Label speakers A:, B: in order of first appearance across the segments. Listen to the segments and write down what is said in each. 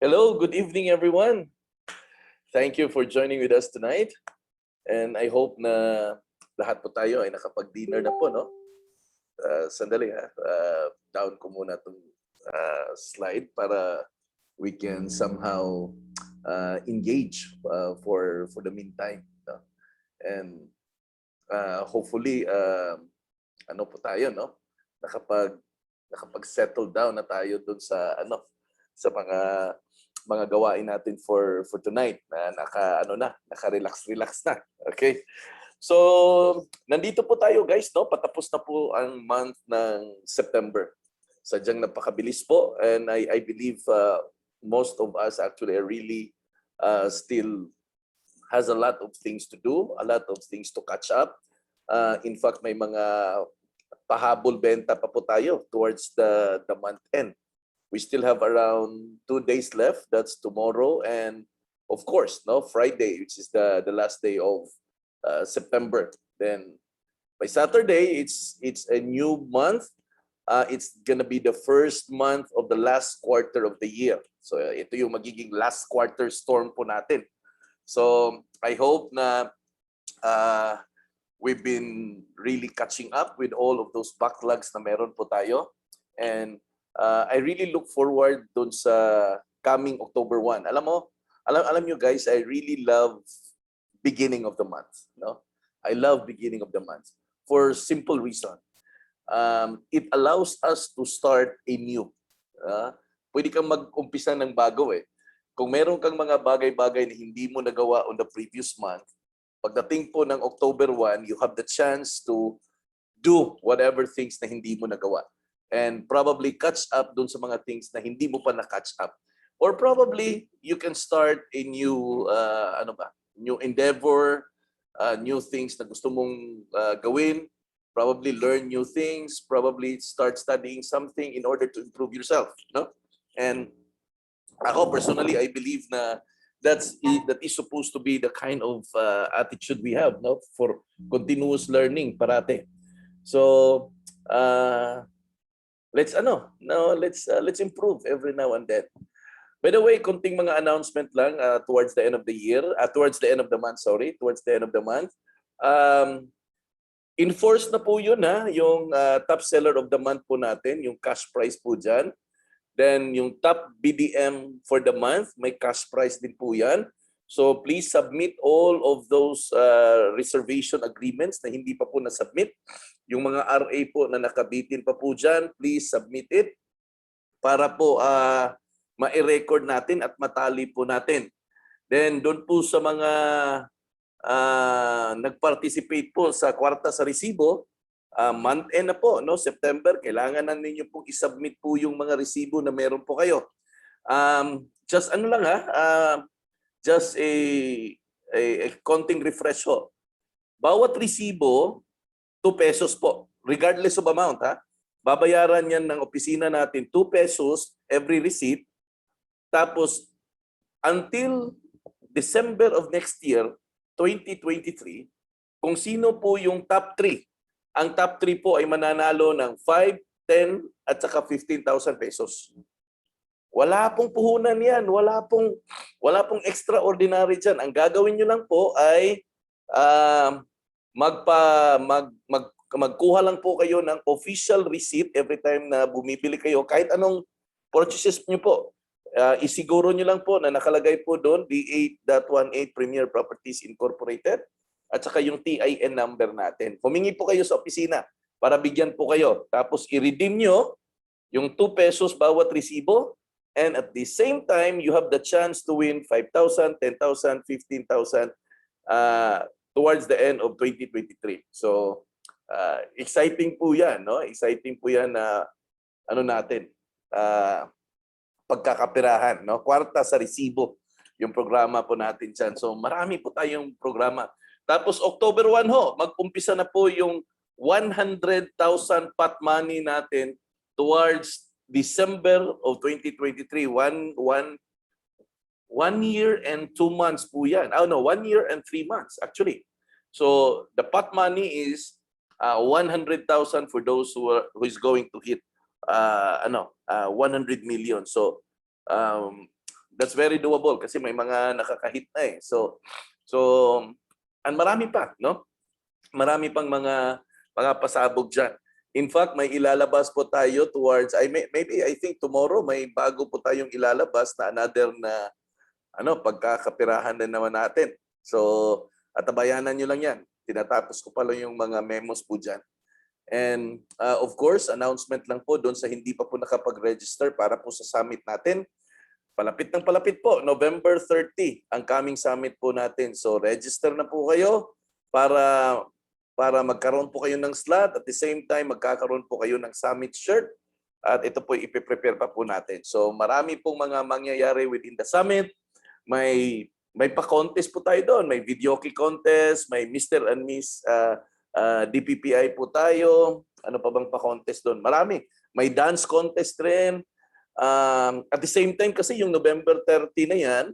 A: Hello, good evening everyone. Thank you for joining with us tonight. And I hope na lahat po tayo ay nakapag-dinner na po, no? Sandali ha. Down ko muna itong slide para we can somehow engage for the meantime. No? And hopefully, ano po tayo, no? Nakapag-settle down na tayo dun sa sa mga gawain natin for tonight na naka-relax na. Okay? So, nandito po tayo guys, no? Patapos na po ang month ng September. Sadyang napakabilis po, and I believe most of us actually are really still has a lot of things to do, a lot of things to catch up. In fact, may mga pahabol benta pa po tayo towards the month end. We still have around 2 days left. That's tomorrow and of course, no, Friday, which is the last day of September. Then by Saturday, it's a new month. It's gonna be the first month of the last quarter of the year. So ito yung magiging last quarter storm po natin. So I hope na we've been really catching up with all of those backlogs na meron po tayo. And I really look forward dun sa coming October 1. Alam nyo guys, I really love beginning of the month. No? I love beginning of the month for simple reason. It allows us to start anew. Pwede kang mag-umpisa ng bago eh. Kung meron kang mga bagay-bagay na hindi mo nagawa on the previous month, pagdating po ng October 1, you have the chance to do whatever things na hindi mo nagawa. And probably catch up dun sa mga things na hindi mo pa na-catch up. Or probably you can start a new new endeavor, new things na gusto mong gawin, probably learn new things, probably start studying something in order to improve yourself, no? And ako personally, I believe na that is supposed to be the kind of attitude we have, no, for continuous learning parate. So let's improve every now and then. By the way, konting mga announcement lang towards the end of the year, towards the end of the month, towards the end of the month. Enforce na po yun yung top seller of the month po natin, yung cash prize po dyan. Then yung top BDM for the month, may cash prize din po yan. So please submit all of those reservation agreements na hindi pa po na-submit. Yung mga RA po na nakabitin pa po dyan, please submit it para po ma-record natin at matali po natin. Then doon po sa mga nag-participate po sa kwarta sa resibo, month end na po, no? September, kailangan na ninyo pong isubmit po yung mga resibo na meron po kayo. Just ano lang just a konting refresh ho. Bawat resibo, 2 pesos po, regardless of amount Babayaran yan ng opisina natin 2 pesos every receipt. Tapos until December of next year, 2023, kung sino po yung top 3. Ang top 3 po ay mananalo ng 5, 10 at saka 15,000 pesos. Wala pong puhunan yan. Wala pong extraordinary dyan. Ang gagawin nyo lang po ay magkuha lang po kayo ng official receipt every time na bumibili kayo. Kahit anong purchases nyo po. Isiguro nyo lang po na nakalagay po doon, D8.18 Premier Properties Incorporated at saka yung TIN number natin. Humingi po kayo sa opisina para bigyan po kayo. Tapos i-redeem nyo yung 2 pesos bawat resibo. And at the same time, you have the chance to win 5,000, 10,000, 15,000 towards the end of 2023. So, exciting po yan, no? Exciting po yan na pagkakapirahan, no? Kwarta sa resibo yung programa po natin dyan. So, marami po tayong programa. Tapos, October 1 mag-umpisa na po yung 100,000 pot money natin towards December of 2023, 1 year and 2 months po yan. 1 year and 3 months actually. So the pot money is 100,000 for those who is going to hit 100 million. So That's very doable kasi may mga nakakahit na eh. So and marami pa, no? Marami pang mga pasabog diyan. In fact, may ilalabas po tayo towards maybe I think tomorrow may bago po tayong ilalabas na another na pagkakapirahan din naman natin. So, atabayanan nyo lang yan. Tinatapos ko pa lang yung mga memos po dyan. And of course, announcement lang po doon sa hindi pa po nakapag-register para po sa summit natin. Palapit ng palapit po, November 30, ang coming summit po natin. So, register na po kayo para magkaroon po kayo ng slot. At the same time, magkakaroon po kayo ng summit shirt. At ito po ipiprepare pa po natin. So, marami pong mga mangyayari within the summit. May pa-contest po tayo doon. May videoke contest, may Mr. and Miss DPPI po tayo. Ano pa bang pa-contest doon? Marami. May dance contest rin. At the same time kasi yung November 30 na yan,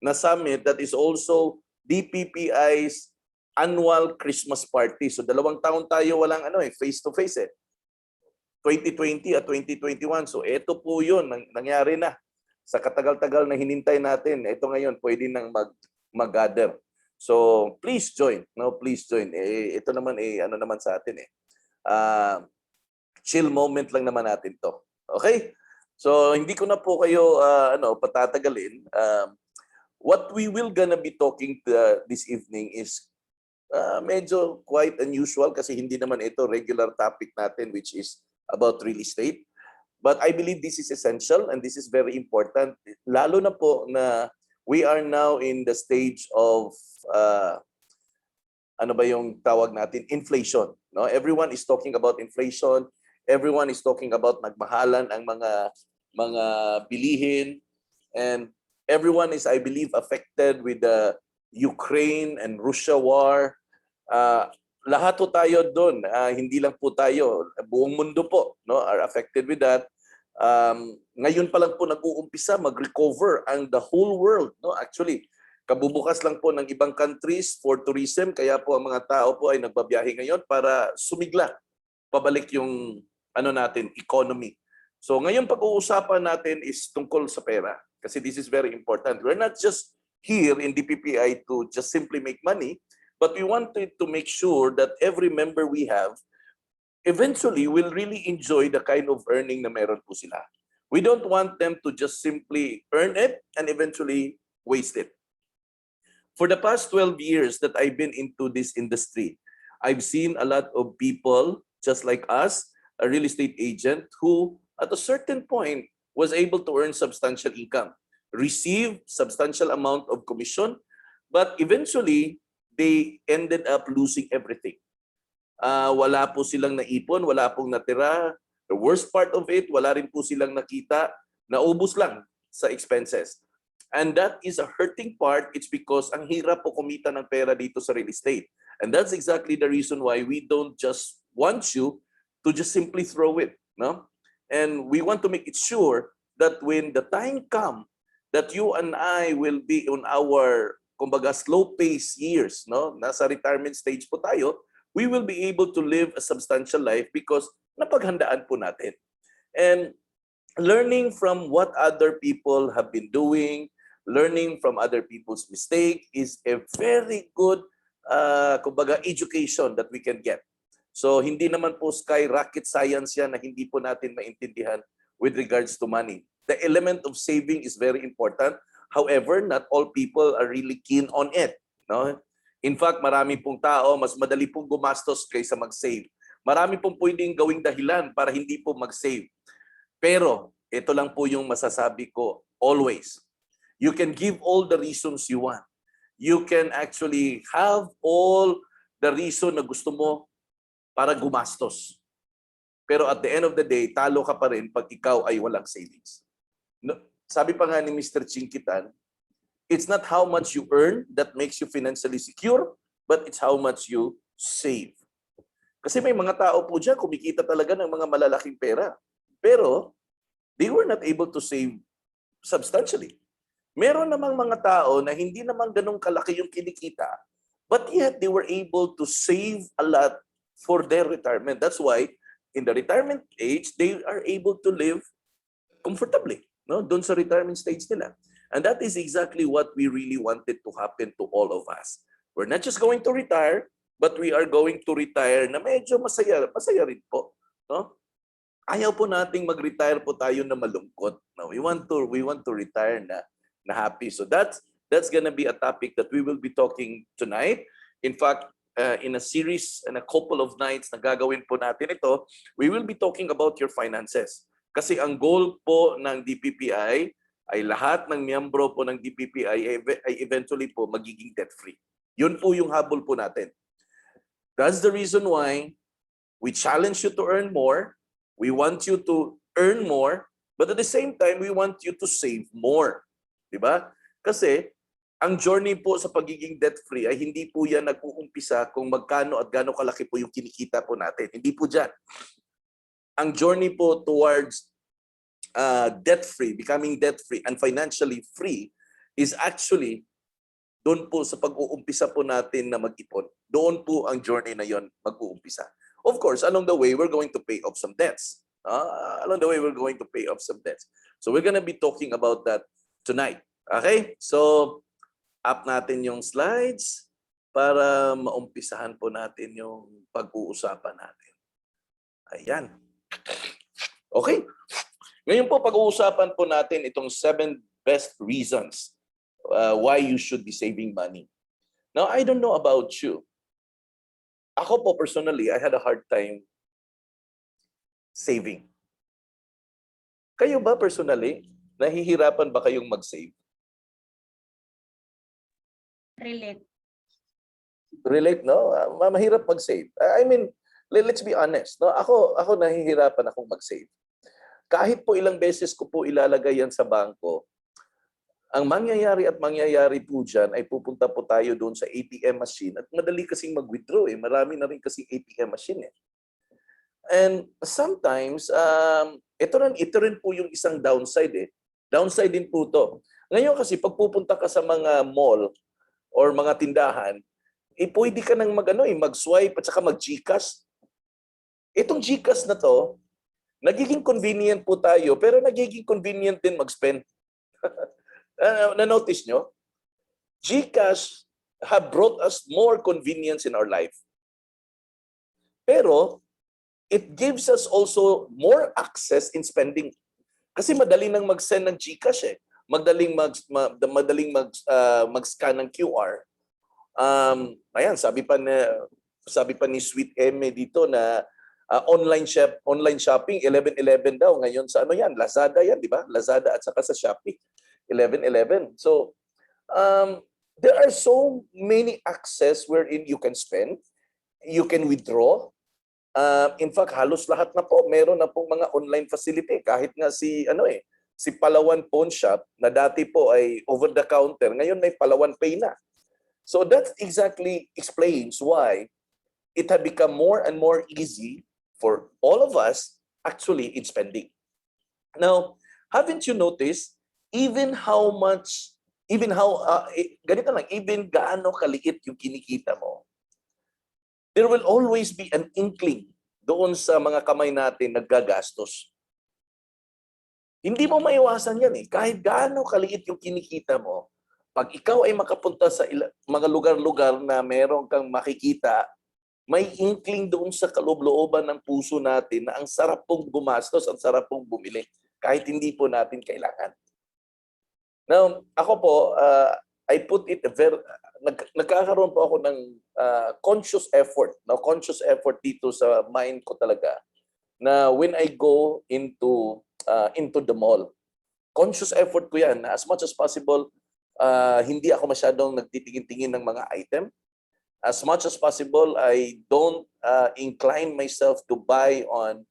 A: na summit, that is also DPPI's annual Christmas party. So 2 taon tayo walang face-to-face eh. 2020 at 2021. So ito po yun, nangyari na. Sa katagal-tagal na hinintay natin, ito ngayon, pwede nang mag-gather. So, please join. No, please join. Ito naman, ano naman sa atin eh. Chill moment lang naman natin to. Okay? So, hindi ko na po kayo patatagalin. What we will gonna be talking this evening is medyo quite unusual kasi hindi naman ito regular topic natin which is about real estate. But I believe this is essential and this is very important. Lalo na po na we are now in the stage of ano ba yung tawag natin? Inflation. No? Everyone is talking about inflation. Everyone is talking about nagmahalan ang mga bilihin. And everyone is, I believe, affected with the Ukraine and Russia war. Lahat po tayo doon, hindi lang po tayo, buong mundo po are affected with that. Ngayon pa lang po nag-uumpisa mag-recover ang the whole world. Actually, kabubukas lang po ng ibang countries for tourism, kaya po ang mga tao po ay nagbabiyahe ngayon para sumigla, pabalik yung economy. So ngayon pag-uusapan natin is tungkol sa pera kasi this is very important. We're not just here in DPPI to just simply make money, but we wanted to make sure that every member we have eventually will really enjoy the kind of earning na meron po sila. We don't want them to just simply earn it and eventually waste it. For the past 12 years that I've been into this industry, I've seen a lot of people just like us, a real estate agent who at a certain point was able to earn substantial income, receive substantial amount of commission, but eventually they ended up losing everything. Wala po silang naipon, wala pong natira. The worst part of it, wala rin po silang nakita, naubos lang sa expenses. And that is a hurting part. It's because ang hirap po kumita ng pera dito sa real estate. And that's exactly the reason why we don't just want you to just simply throw it. No? And we want to make it sure that when the time comes that you and I will be on our kumbaga slow pace years, no? Nasa retirement stage po tayo, we will be able to live a substantial life because napaghandaan po natin. And learning from what other people have been doing, learning from other people's mistake is a very good kumbaga education that we can get. So hindi naman po sky rocket science yan na hindi po natin maintindihan with regards to money. The element of saving is very important. However, not all people are really keen on it. No? In fact, marami pong tao, mas madali pong gumastos kaysa mag-save. Marami pong pwedeng gawing dahilan para hindi po mag-save. Pero, ito lang po yung masasabi ko always. You can give all the reasons you want. You can actually have all the reason na gusto mo para gumastos. Pero at the end of the day, talo ka pa rin pag ikaw ay walang savings. No, sabi pa nga ni Mr. Chinkitan, it's not how much you earn that makes you financially secure, but it's how much you save. Kasi may mga tao po dyan, kumikita talaga ng mga malalaking pera. Pero, they were not able to save substantially. Meron namang mga tao na hindi naman ganun kalaki yung kinikita, but yet they were able to save a lot for their retirement. That's why, in the retirement age, they are able to live comfortably. No? Doon sa retirement stage nila. And that is exactly what we really wanted to happen to all of us. We're not just going to retire, but we are going to retire na medyo masaya, masaya rin po. No? Ayaw po nating mag-retire po tayo na malungkot. No, we want to retire na happy. So that's gonna be a topic that we will be talking tonight. In fact, in a series and a couple of nights na gagawin po natin ito, we will be talking about your finances. Kasi ang goal po ng DPPI ay lahat ng miyembro po ng DPPI ay eventually po magiging debt-free. Yun po yung habol po natin. That's the reason why we challenge you to earn more. We want you to earn more, but at the same time, we want you to save more. Diba? Kasi ang journey po sa pagiging debt-free ay hindi po yan nag-uumpisa kung magkano at gaano kalaki po yung kinikita po natin. Hindi po dyan. Ang journey po towards debt-free, becoming debt-free and financially free is actually doon po sa pag-uumpisa po natin na mag-ipon. Doon po ang journey na yon mag-uumpisa. Of course, along the way, we're going to pay off some debts. Along the way, we're going to pay off some debts. So we're going to be talking about that tonight. Okay? So, up natin yung slides para maumpisahan po natin yung pag-uusapan natin. Ayan. Okay. Ngayon po, pag-uusapan po natin itong 7 best reasons why you should be saving money. Now, I don't know about you. Ako po personally, I had a hard time saving. Kayo ba personally, nahihirapan ba kayong mag-save?
B: Relate.
A: Relate, no? Mahirap mag-save. I mean, let's be honest. No? Ako nahihirapan akong mag-save. Kahit po ilang beses ko po ilalagay yan sa bangko, ang mangyayari po dyan ay pupunta po tayo doon sa ATM machine at madali kasing mag-withdraw eh. Marami na rin kasing ATM machine eh. And sometimes, ito rin po yung isang downside eh. Downside din po to. Ngayon kasi pag pupunta ka sa mga mall or mga tindahan, pwede ka nang mag-swipe at saka mag-GCash. Itong GCash na to, nagiging convenient po tayo pero nagiging convenient din mag-spend. Na-notice nyo? GCash have brought us more convenience in our life. Pero, it gives us also more access in spending. Kasi madali nang mag-send ng GCash eh. Madaling mag-scan ng QR. Ayan, sabi pa ni Sweet Emme dito na online shopping 11-11 daw ngayon sa yan, Lazada yan, di ba? Lazada at saka sa Shopee. 11-11. So, there are so many access wherein you can spend, you can withdraw. In fact, halos lahat na po, meron na pong mga online facility. Kahit nga si Palawan Pawn Shop, na dati po ay over the counter, ngayon may Palawan Pay na. So that exactly explains why it had become more and more easy for all of us actually in spending. Now, haven't you noticed even gaano kaliit yung kinikita mo, there will always be an inkling doon sa mga kamay natin naggagastos. Hindi mo maiwasan yan eh. Kahit gaano kaliit yung kinikita mo, pag ikaw ay makapunta sa mga lugar-lugar na meron kang makikita, may inkling doon sa kaloob-looban ng puso natin na ang sarap pong gumastos, ang sarap pong bumili, kahit hindi po natin kailangan. Now, ako po, I put it nagkakaroon po ako ng conscious effort. Now, conscious effort dito sa mind ko talaga na when I go into the mall. Conscious effort ko yan na as much as possible, hindi ako masyadong nagtitingin-tingin ng mga item. As much as possible, I don't incline myself to buy on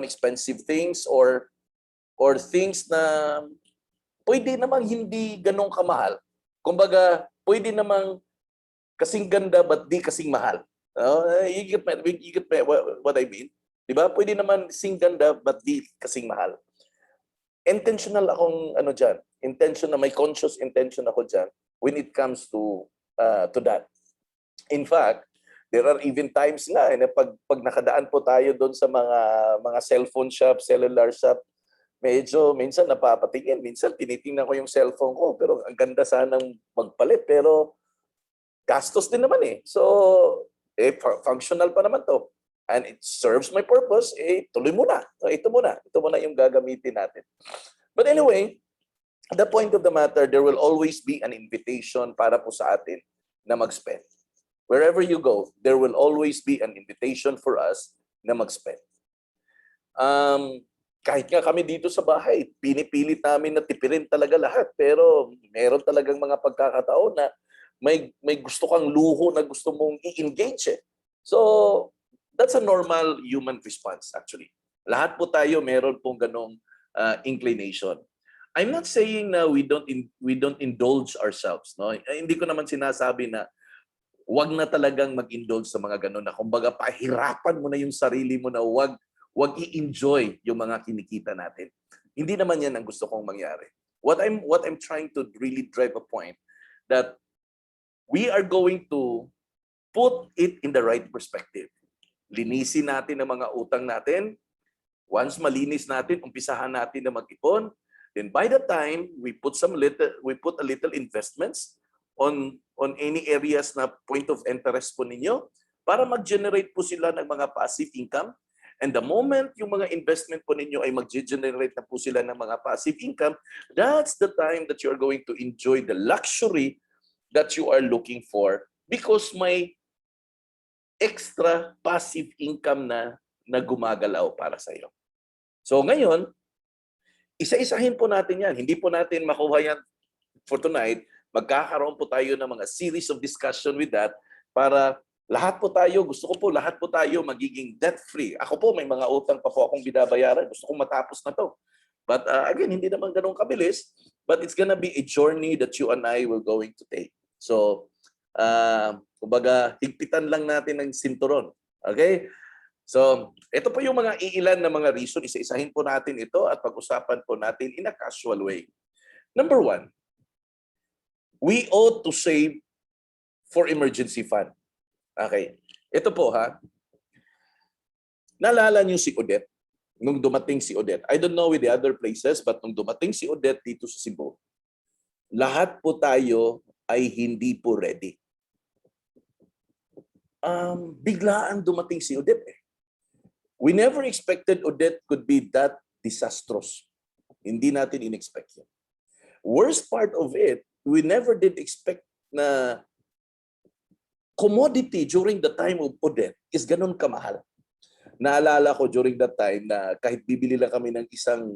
A: expensive things or things na pwede namang hindi ganong kamahal. Kumbaga, pwede namang kasing ganda but di kasing mahal. You get what I mean? Diba? Pwede naman kasing ganda but di kasing mahal. Intentional akong dyan. May conscious intention ako dyan when it comes to that. In fact, there are even times nga na pag nakadaan po tayo doon sa mga cellphone shop, cellular shop, medyo minsan napapatingin, minsan tinitingnan ko yung cellphone ko, pero ang ganda sanang magpalit, pero gastos din naman eh. So, functional pa naman to. And it serves my purpose, tuloy mo na. So, ito muna yung gagamitin natin. But anyway, the point of the matter, there will always be an invitation para po sa atin na mag-spend. Wherever you go, there will always be an invitation for us na mag-spend. Kahit nga kami dito sa bahay, pinipilit namin na tipirin talaga lahat. Pero meron talagang mga pagkakataon na may gusto kang luho na gusto mong i-engage eh. So, that's a normal human response actually. Lahat po tayo meron pong ganong inclination. I'm not saying na we don't indulge ourselves, no? Hindi ko naman sinasabi na wag na talagang mag-indulge sa mga ganon na kumbaga pahirapan mo na yung sarili mo na wag i-enjoy yung mga kinikita natin. Hindi naman yan ang gusto kong mangyari. What I'm trying to really drive a point that we are going to put it in the right perspective. Linisin natin ang mga utang natin. Once malinis natin, umpisahan natin na mag-ipon. Then by the time we put a little investments on any areas na point of interest po ninyo para mag-generate po sila ng mga passive income. And the moment yung mga investment po ninyo ay mag-generate na po sila ng mga passive income, that's the time that you're going to enjoy the luxury that you are looking for because may extra passive income na gumagalaw para sa iyo. So ngayon, isa-isahin po natin yan. Hindi po natin makuha yan for tonight. Magkakaroon po tayo ng mga series of discussion with that para lahat po tayo, gusto ko po lahat po tayo magiging debt-free. Ako po, may mga utang pa po akong binabayaran. Gusto kong matapos na to. But again, hindi naman ganun kabilis. But it's gonna be a journey that you and I will going to take. So, kumbaga, higpitan lang natin ng sinturon. Okay? So, ito po yung mga iilan na mga reason. Isa-isahin po natin ito at pag-usapan po natin in a casual way. Number 1, we ought to save for emergency fund. Okay. Ito po ha. Naalala niyo si Odette? Nung dumating si Odette. I don't know with the other places, but nung dumating si Odette dito sa Cebu, lahat po tayo ay hindi po ready. Biglaan dumating si Odette eh. We never expected Odette could be that disastrous. Hindi natin in-expect yun. Worst part of it, we never did expect na commodity during the time of Odette is ganun kamahal. Naalala ko during that time na kahit bibili lang kami ng isang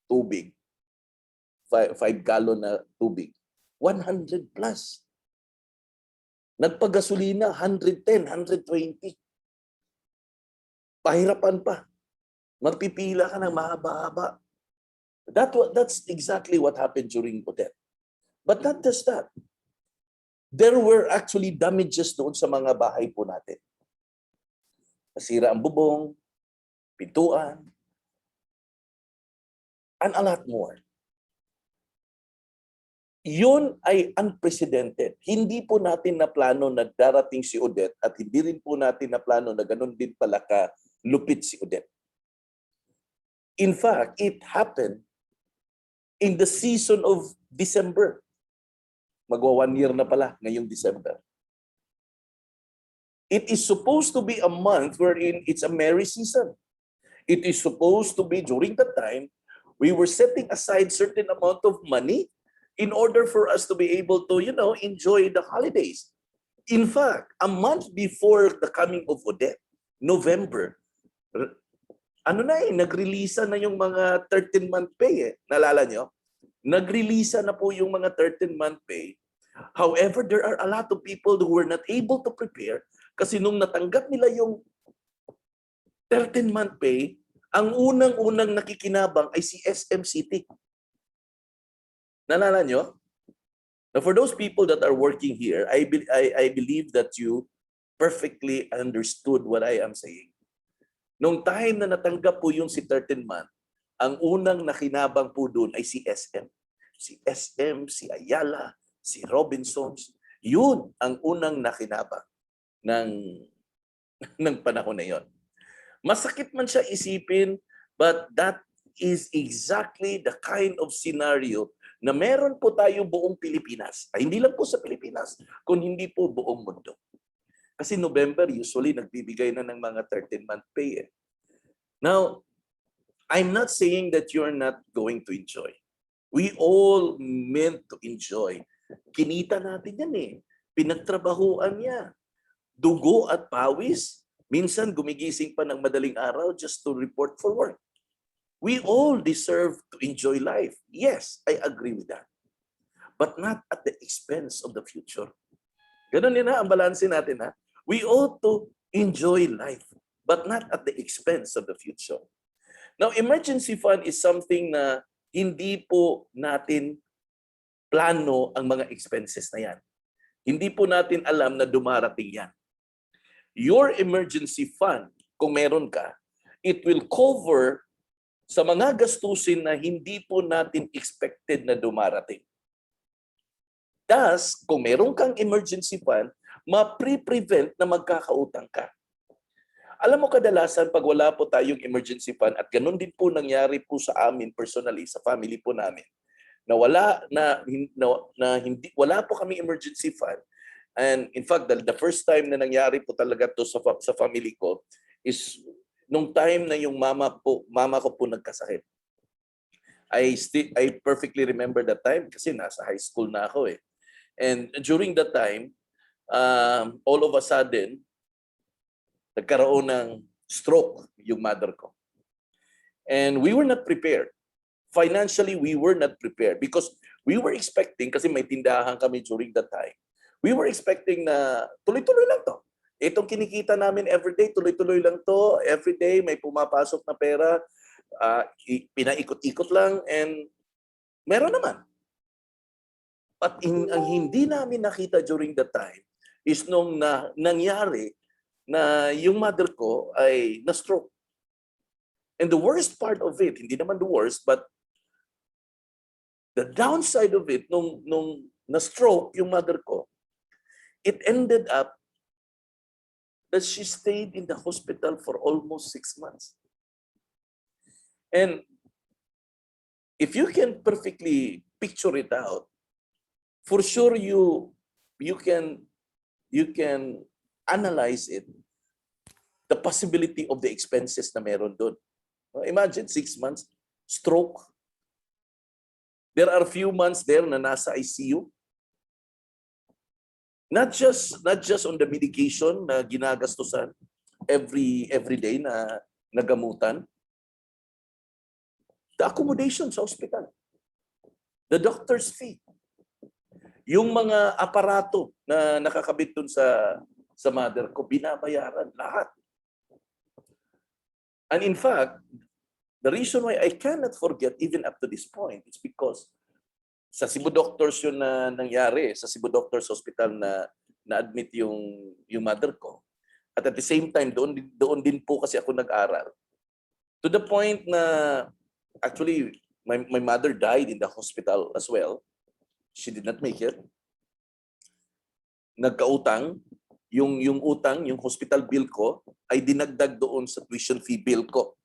A: tubig, 5 gallon na tubig, 100 plus. Nagpagasolina, 110, 120. Pahirapan pa. Magpipila ka ng mahaba-haba. That's exactly what happened during Odette. But not just that. There were actually damages doon sa mga bahay po natin. Nasira ang bubong, pintuan, and a lot more. Yun ay unprecedented. Hindi po natin na plano na darating si Odette at hindi rin po natin na plano na ganun din pala ka lupit si Odette. In fact, it happened in the season of December. Magwa 1 year na pala ngayong December. It is supposed to be a month wherein it's a merry season. It is supposed to be during that time, we were setting aside certain amount of money in order for us to be able to, enjoy the holidays. In fact, a month before the coming of Odette, November, nag-release na yung mga 13-month pay eh. Naalala nyo? Nag-release na po yung mga 13-month pay. However, there are a lot of people who were not able to prepare kasi nung natanggap nila yung 13-month pay, ang unang-unang nakikinabang ay si SM City. Naalala nyo? Now, for those people that are working here, I believe that you perfectly understood what I am saying. Nung time na natanggap po yung si 13-month, ang unang nakinabang po doon ay si SM. Si SM, si Ayala, si Robinsons. Yun ang unang nakinabang ng panahon na yon. Masakit man siya isipin, but that is exactly the kind of scenario na meron po tayo buong Pilipinas. Ay, hindi lang po sa Pilipinas, kung hindi po buong mundo. Kasi November, usually nagbibigay na ng mga 13-month pay. Now, I'm not saying that you're not going to enjoy. We all meant to enjoy. Kinita natin yan eh. Pinagtrabahuan niya. Dugo at pawis. Minsan gumigising pa ng madaling araw just to report for work. We all deserve to enjoy life. Yes, I agree with that. But not at the expense of the future. Ganun din ang balanse natin ha. We ought to enjoy life, but not at the expense of the future. Now, emergency fund is something na hindi po natin plano ang mga expenses na yan. Hindi po natin alam na dumarating yan. Your emergency fund, kung meron ka, it will cover sa mga gastusin na hindi po natin expected na dumarating. Thus, kung meron kang emergency fund, ma-prevent na magkakautang ka. Alam mo kadalasan pag wala po tayong emergency fund at ganun din po nangyari po sa amin personally, sa family po namin, na wala po kami emergency fund. And in fact, the first time na nangyari po talaga to sa family ko is nung time na yung mama ko po nagkasakit. I perfectly remember that time kasi nasa high school na ako eh. And during that time, all of a sudden, nagkaroon ng stroke yung mother ko. And we were not prepared. Financially, we were not prepared because we were expecting, kasi may tindahan kami during that time, we were expecting na tuloy-tuloy lang to. Itong kinikita namin everyday, tuloy-tuloy lang to. Everyday may pumapasok na pera, pinaikot-ikot lang, and meron naman. But ang hindi namin nakita during that time is nung nangyari na yung mother ko ay na-stroke. And the worst part of it, hindi naman the worst, but the downside of it, nung na-stroke yung mother ko, it ended up that she stayed in the hospital for almost 6 months. And if you can perfectly picture it out, for sure you can analyze it, the possibility of the expenses na meron doon. Imagine 6 months, stroke. There are few months there na nasa ICU. Not just on the medication na ginagastusan every day na nagamutan. The accommodation sa hospital. The doctor's fee. Yung mga aparato na nakakabit dun sa mother ko, binabayaran lahat. And in fact, the reason why I cannot forget even up to this point is because sa Cebu Doctors yun na nangyari, sa Cebu Doctors Hospital na-admit yung mother ko. At the same time, doon din po kasi ako nag-aral. To the point na actually, my mother died in the hospital as well. She did not make it. Nagkautang. Yung utang, yung hospital bill ko, ay dinagdag doon sa tuition fee bill ko.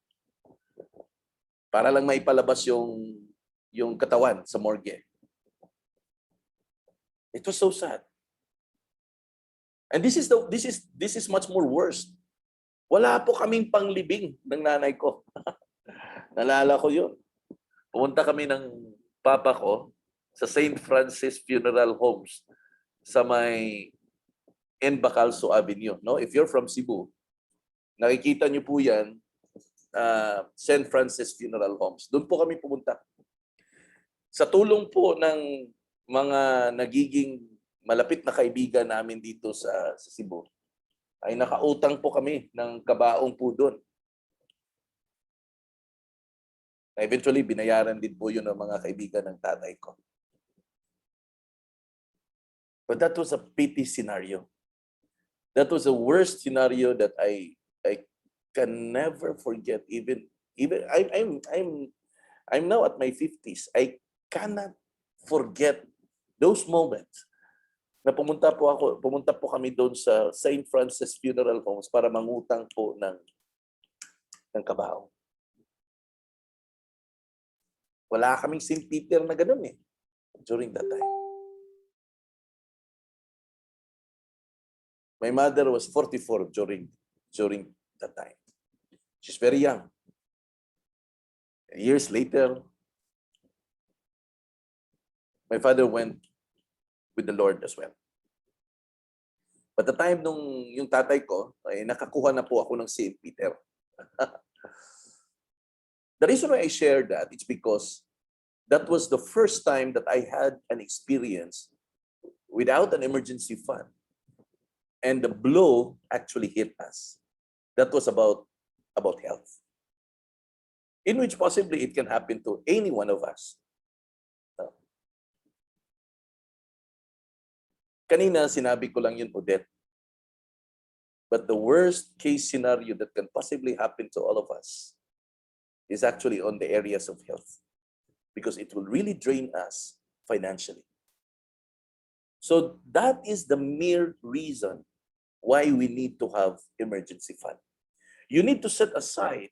A: Para lang maipalabas yung katawan sa morgue. It was so sad. And this is much more worse. Wala po kaming panglibing ng nanay ko. Nalala ko yun. Pumunta kami ng papa ko sa St. Francis Funeral Homes sa may Bacalso Avenue. No? If you're from Cebu, nakikita niyo po yan, St. Francis Funeral Homes. Doon po kami pumunta. Sa tulong po ng mga nagiging malapit na kaibigan namin dito sa Cebu, ay nakautang po kami ng kabaong po doon. Eventually, binayaran din po yun ng mga kaibigan ng tatay ko. But that was a pity scenario. That was the worst scenario that I can never forget. Even I'm now at my 50s. I cannot forget those moments na pumunta po kami doon sa St. Francis Funeral Homes para mangutang po ng kabaong. Wala kaming St. Peter na ganun eh, during that time. My mother was 44 during that time. She's very young. Years later, my father went with the Lord as well. But the time nung yung tatay ko, ay nakakuha na po ako ng St. Peter. The reason why I share that, it's because that was the first time that I had an experience without an emergency fund. And the blow actually hit us. That was about health. In which possibly it can happen to any one of us. Kanina sinabi ko lang yun, Odette. But the worst case scenario that can possibly happen to all of us is actually on the areas of health, because it will really drain us financially. So that is the mere reason why we need to have emergency fund. You need to set aside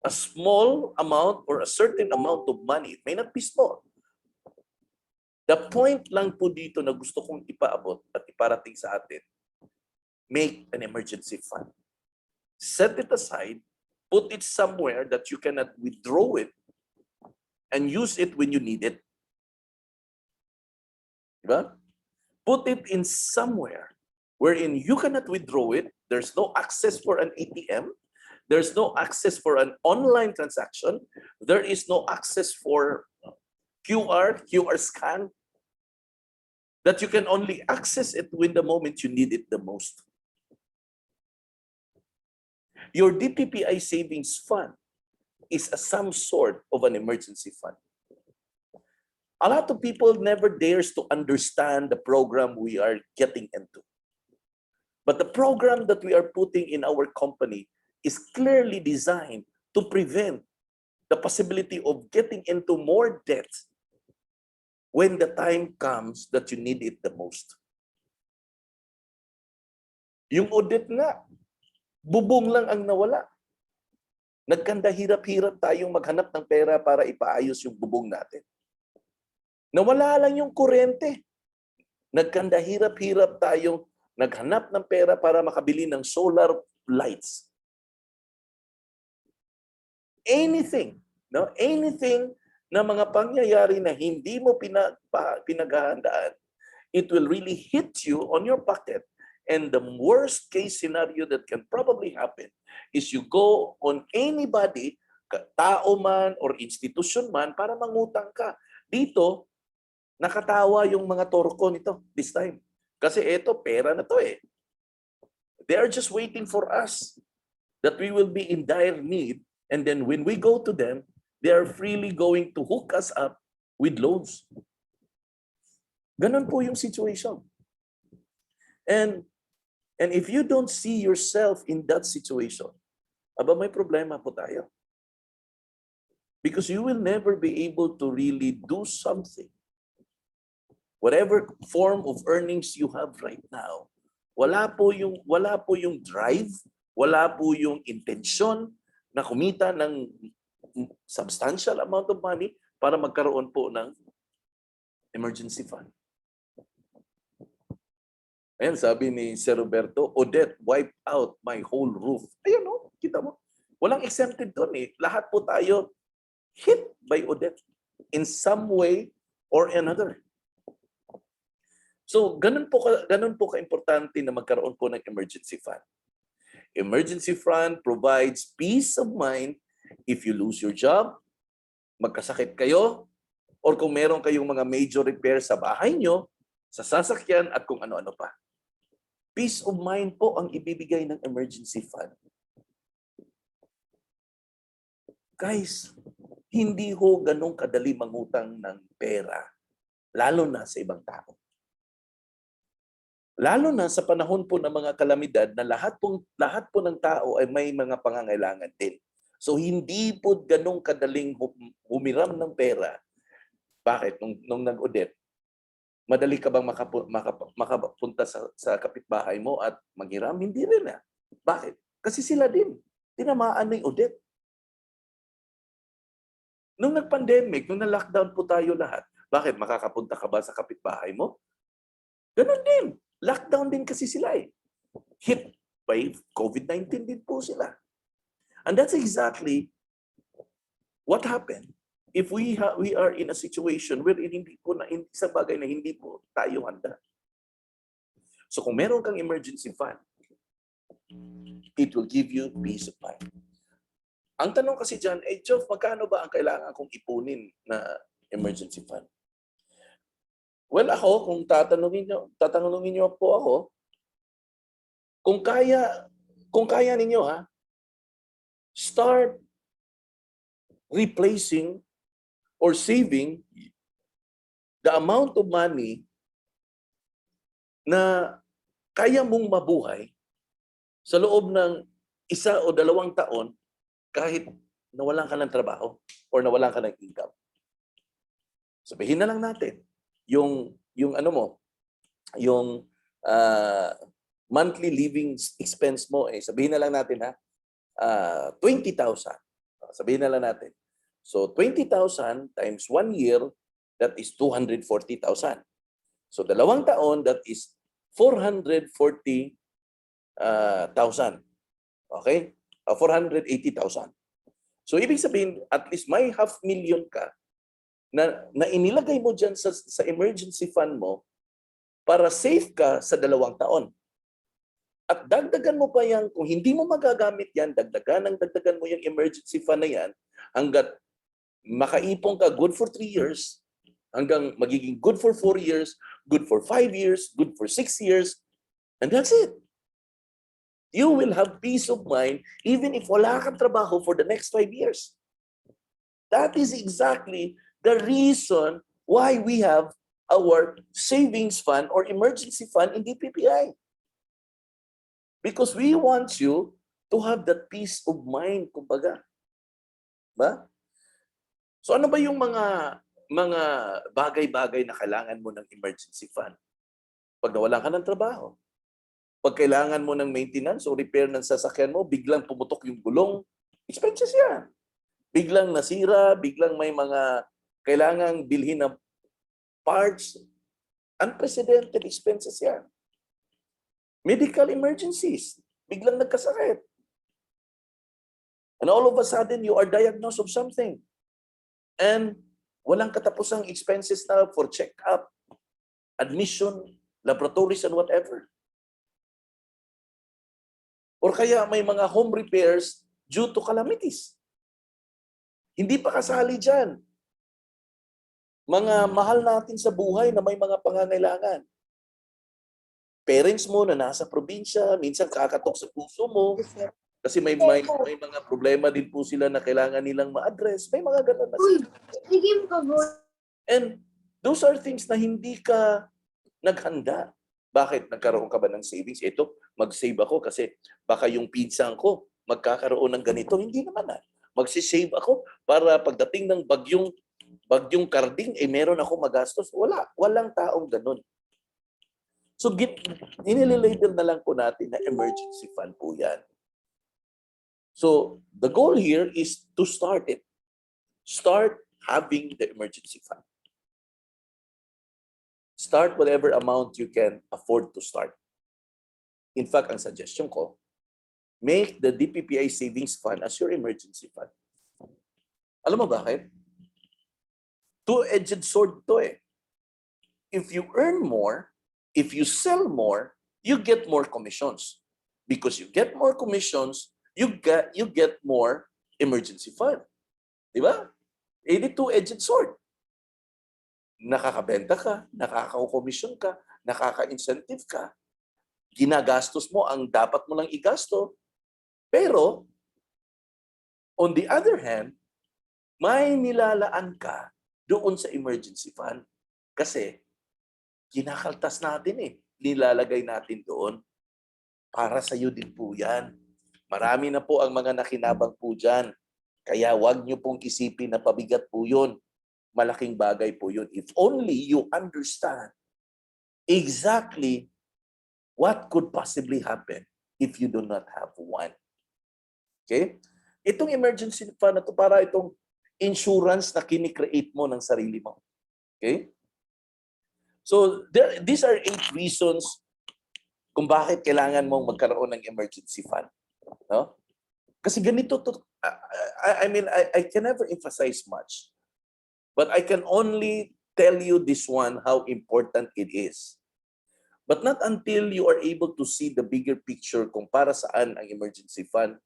A: a small amount or a certain amount of money. It may not be small. The point lang po dito na gusto kong ipaabot at iparating sa atin, make an emergency fund. Set it aside, put it somewhere that you cannot withdraw it, and use it when you need it. Diba? Put it in somewhere wherein you cannot withdraw it. There's no access for an ATM. There's no access for an online transaction. There is no access for QR scan. That you can only access it when the moment you need it the most. Your DPPI savings fund is some sort of an emergency fund. A lot of people never dares to understand the program we are getting into. But the program that we are putting in our company is clearly designed to prevent the possibility of getting into more debt when the time comes that you need it the most. Yung audit nga, bubong lang ang nawala. Nagkanda hirap-hirap tayong maghanap ng pera para ipaayos yung bubong natin. Nawala lang yung kuryente. Nagkanda hirap-hirap tayong naghanap ng pera para makabili ng solar lights. Anything, no? Anything na mga pangyayari na hindi mo pinaghahandaan, it will really hit you on your pocket. And the worst case scenario that can probably happen is you go on anybody, tao man or institution man, para mangutang ka. Dito, nakatawa yung mga torko nito this time. Kasi eto, pera na to eh. They are just waiting for us that we will be in dire need, and then when we go to them, they are freely going to hook us up with loans. Ganon po yung situation. And if you don't see yourself in that situation, aba may problema po tayo. Because you will never be able to really do something. Whatever form of earnings you have right now, wala po yung drive, wala po yung intensyon na kumita ng substantial amount of money para magkaroon po ng emergency fund. Ayan, sabi ni Sir Roberto, Odette wiped out my whole roof. Ayun o, kita mo. Walang exempted doon eh. Lahat po tayo hit by Odette in some way or another. So, ganun po ka-importante na magkaroon po ng emergency fund. Emergency fund provides peace of mind if you lose your job, magkasakit kayo, or kung meron kayong mga major repair sa bahay nyo, sa sasakyan, at kung ano-ano pa. Peace of mind po ang ibibigay ng emergency fund. Guys, hindi ho ganun kadali mangutang ng pera, lalo na sa ibang tao. Lalo na sa panahon po ng mga kalamidad na lahat po ng tao ay may mga pangangailangan din. So hindi po ganun kadaling humiram ng pera. Bakit? Nung nag-audit, madali ka bang makapunta sa kapitbahay mo at maghiram? Hindi rin. Bakit? Kasi sila din. Tinamaan ng audit. Nung nag-pandemic, nung na-lockdown po tayo lahat, bakit? Makakapunta ka ba sa kapitbahay mo? Ganun din. Lockdown din kasi sila eh. Hit by COVID-19 din po sila. And that's exactly what happened if we are in a situation where hindi po na isang bagay na hindi po tayo handa. So kung meron kang emergency fund, it will give you peace of mind. Ang tanong kasi dyan, Jeff, magkano ba ang kailangan kong ipunin na emergency fund? Well, ako, kung tatanungin niyo po ako, kung kaya ninyo start replacing or saving the amount of money na kaya mong mabuhay sa loob ng 1 o 2 taon kahit nawalan ka ng trabaho or nawalan ka ng income. Sabihin na lang natin, yung ano mo, yung monthly living expense mo, sabihin na lang natin 20,000. Sabihin na lang natin. So 20,000 times 1 year, that is 240,000. So 2 taon, that is 440,000. Okay? 480,000. So ibig sabihin, at least may 500,000 ka na inilagay mo dyan sa emergency fund mo para safe ka sa 2 taon. At dagdagan mo pa yan, kung hindi mo magagamit yan, dagdagan mo yung emergency fund na yan hanggat makaipon ka good for 3 years, hanggang magiging good for 4 years, good for 5 years, good for 6 years, and that's it. You will have peace of mind even if wala kang trabaho for the next 5 years. That is exactly the reason why we have our savings fund or emergency fund in DPPI. Because we want you to have that peace of mind, kumbaga. Ba? So ano ba yung mga bagay-bagay na kailangan mo ng emergency fund? Pag nawalan ka ng trabaho, pag kailangan mo ng maintenance o repair ng sasakyan mo, biglang pumutok yung gulong, expenses yan. Biglang nasira, biglang may mga kailangang bilhin na parts, unprecedented expenses yan. Medical emergencies, biglang nagkasakit. And all of a sudden, you are diagnosed of something. And walang katapusang expenses na for check-up, admission, laboratories, and whatever. Or kaya may mga home repairs due to calamities. Hindi pa kasali dyan. Mga mahal natin sa buhay na may mga pangangailangan. Parents mo na nasa probinsya, minsan kakatok sa puso mo. Kasi may mga problema din po sila na kailangan nilang ma-address. May mga ganun na sila. And those are things na hindi ka naghanda. Bakit? Nagkaroon ka ba ng savings? Ito, mag-save ako kasi baka yung pinsang ko magkakaroon ng ganito. Hindi naman Magsisave ako para pagdating ng bagyong Karding, meron ako magastos. Walang taong ganun. So, inililabel na lang po natin na emergency fund po yan. So, the goal here is to start it. Start having the emergency fund. Start whatever amount you can afford to start. In fact, ang suggestion ko, make the DPPI Savings Fund as your emergency fund. Alam mo bakit? Two-edged sword to eh. If you earn more, if you sell more, you get more commissions. Because you get more commissions, you get more emergency fund. Di ba? Two-edged sword. Nakakabenta ka, nakaka-commission ka, nakaka-incentive ka, ginagastos mo ang dapat mo lang igasto, pero on the other hand, may nilalaan ka doon sa emergency fund kasi kinakaltas natin nilalagay natin doon para sa iyo din po yan. Marami na po ang mga nakinabang po dyan, kaya wag niyo pong isipin na pabigat po yun. Malaking bagay po yun. If only you understand exactly what could possibly happen if you do not have one. Okay? Itong emergency fund na to para itong insurance na kinikreate mo ng sarili mo. Okay? So, these are 8 reasons kung bakit kailangan mong magkaroon ng emergency fund. No? Kasi ganito to, I mean, I can never emphasize much. But I can only tell you this one, how important it is. But not until you are able to see the bigger picture kung para saan ang emergency fund,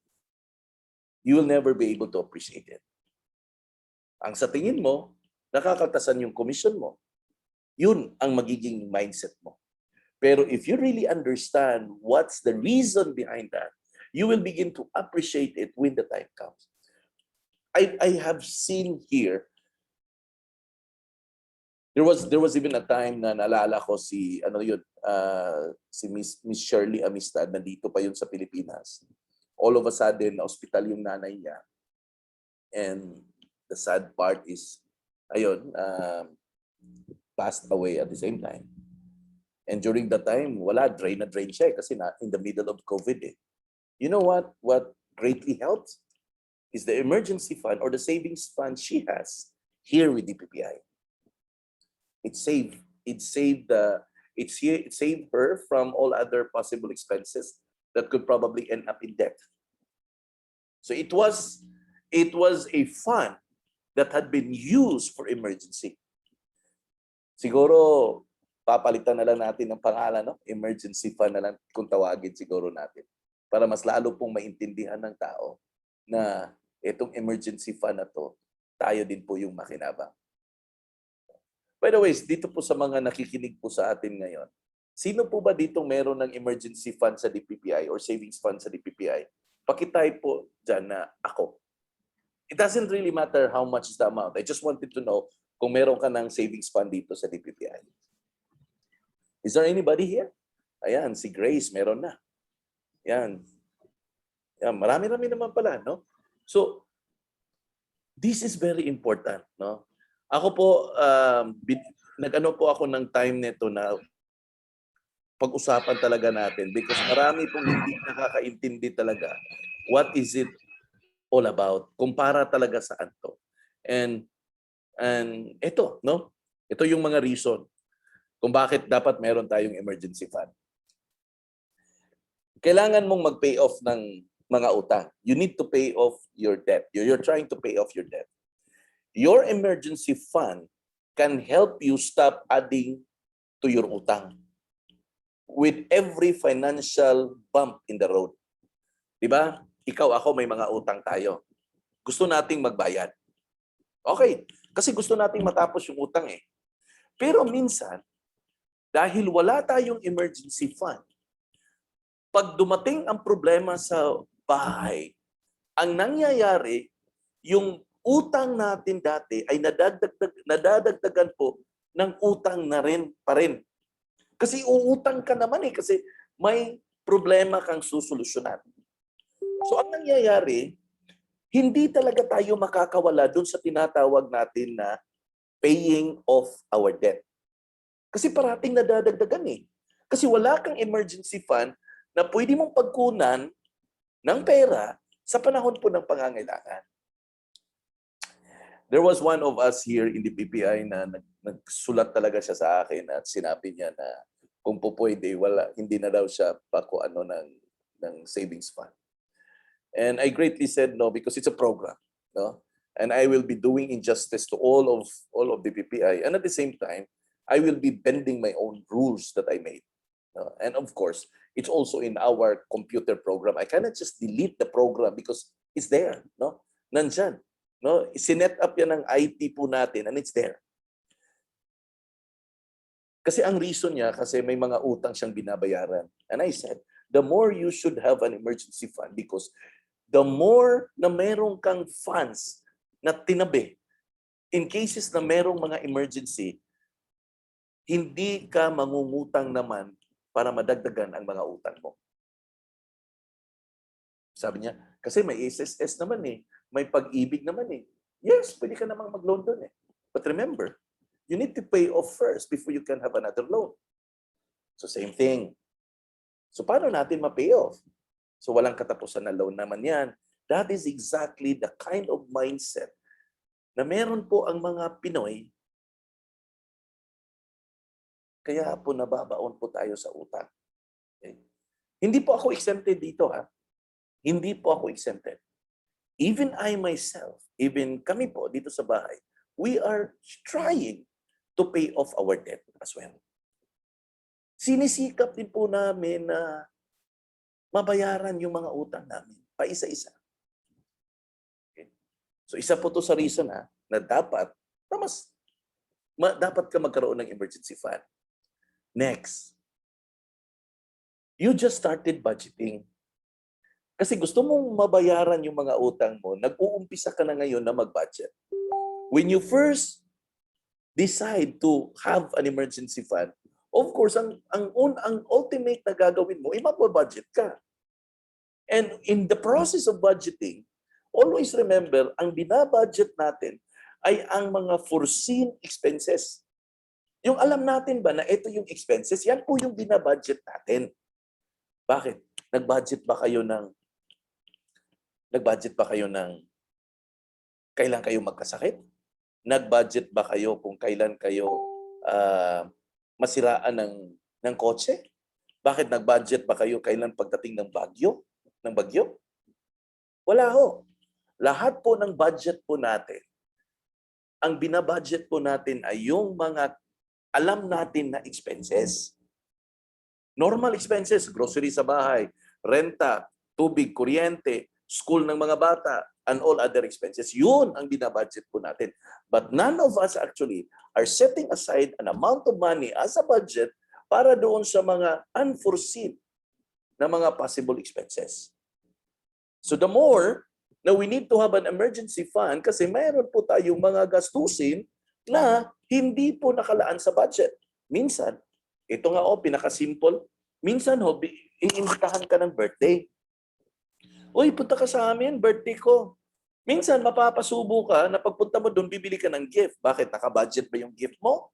A: you will never be able to appreciate it. Ang sa tingin mo, nakakaltasan yung commission mo. Yun ang magiging mindset mo. Pero if you really understand what's the reason behind that, you will begin to appreciate it when the time comes. I have seen here, there was even a time na naalala ko si si Miss Shirley Amistad, nandito pa yun sa Pilipinas. All of a sudden, na hospital yung nanay niya. And the sad part is, ayun, passed away at the same time. And during that time, wala, drain na drain siya kasi na in the middle of COVID eh. You know what greatly helps? Is the emergency fund or the savings fund she has here with the PPI. It saved her from all other possible expenses that could probably end up in debt. So it was a fund that had been used for emergency. Siguro papalitan na lang natin ng pangalan, no? Emergency fund na lang kung tawagin siguro natin. Para mas lalo pong maintindihan ng tao na itong emergency fund na to, tayo din po yung makinabang. By the way, dito po sa mga nakikinig po sa atin ngayon, sino po ba dito meron ng emergency fund sa DPPI or savings fund sa DPPI? Pakitype po dyan na ako. It doesn't really matter how much is the amount. I just wanted to know kung meron ka ng savings fund dito sa DPPI. Is there anybody here? Ayan, si Grace, meron na. Yan. Yan, marami-rami naman pala, no? So, this is very important, no? Ako po, nag-ano po ako ng time nito na pag-usapan talaga natin because marami pong hindi nakakaintindi talaga what is it all about, kumpara talaga saan to. And ito, no? Ito yung mga reason kung bakit dapat meron tayong emergency fund. Kailangan mong mag-pay off ng mga utang. You need to pay off your debt. You're trying to pay off your debt. Your emergency fund can help you stop adding to your utang with every financial bump in the road. Diba? Ikaw, ako, may mga utang tayo. Gusto nating magbayad. Okay, kasi gusto nating matapos yung utang eh. Pero minsan, dahil wala tayong emergency fund, pag dumating ang problema sa bahay, ang nangyayari, yung utang natin dati ay nadadagdagan po ng utang na rin pa rin. Kasi uutang ka naman eh, kasi may problema kang susolusyonan. So ang nangyayari, hindi talaga tayo makakawala dun sa tinatawag natin na paying off our debt. Kasi parating nadadagdagan eh. Kasi wala kang emergency fund na pwede mong pagkunan ng pera sa panahon po ng pangangailangan. There was one of us here in the PPI na nagsulat talaga siya sa akin at sinabi niya na kung po pwede, hindi na daw siya pakuano ng savings fund. And I greatly said no because it's a program, no? And I will be doing injustice to all of the PPI, and at the same time, I will be bending my own rules that I made. No? And of course, it's also in our computer program. I cannot just delete the program because it's there, no? Nandyan, no? Sinet up yan ng IT po natin and it's there. Kasi ang reason niya, kasi may mga utang siyang binabayaran. And I said, the more you should have an emergency fund because the more na merong kang funds na tinabi, in cases na merong mga emergency, hindi ka mangungutang naman para madagdagan ang mga utang mo. Sabi niya, kasi may SSS naman eh, may pag-ibig naman eh. Yes, pwede ka namang mag-loan doon eh. But remember, you need to pay off first before you can have another loan. So same thing. So paano natin ma-pay off? So walang katapusan na loan naman yan. That is exactly the kind of mindset na meron po ang mga Pinoy, kaya po nababaon po tayo sa utang. Okay? Hindi po ako exempted dito, ha? Hindi po ako exempted. Even I myself, even kami po dito sa bahay, we are trying to pay off our debt as well. Sinisikap din po namin na mabayaran yung mga utang namin, paisa-isa. Okay? So isa po to sa reason na dapat, dapat ka magkaroon ng emergency fund. Next, you just started budgeting. Kasi gusto mong mabayaran yung mga utang mo, nag-uumpisa ka na ngayon na mag-budget. When you first decide to have an emergency fund, of course, ang ultimate na gagawin mo, mag-budget ka. And in the process of budgeting, always remember, ang binabudget natin ay ang mga foreseen expenses. Yung alam natin ba na ito yung expenses, yan po yung binabudget natin. Bakit? Nag-budget ba kayo ng kailan kayo magkasakit? Nag-budget ba kayo kung kailan kayo masiraan ng kotse? Bakit nag-budget ba kayo kailan pagdating ng bagyo? Wala ho. Lahat po ng budget po natin, ang binabudget po natin ay yung mga alam natin na expenses. Normal expenses, grocery sa bahay, renta, tubig, kuryente, school ng mga bata, and all other expenses. Yun ang binabudget po natin. But none of us actually are setting aside an amount of money as a budget para doon sa mga unforeseen na mga possible expenses. So the more na we need to have an emergency fund kasi mayroon po tayong mga gastusin na hindi po nakalaan sa budget. Minsan, ito nga pinaka-simple, minsan iimbitahan ka ng birthday. Uy, punta ka sa amin, birthday ko. Minsan, mapapasubo ka na pagpunta mo doon, bibili ka ng gift. Bakit? Naka-budget ba yung gift mo?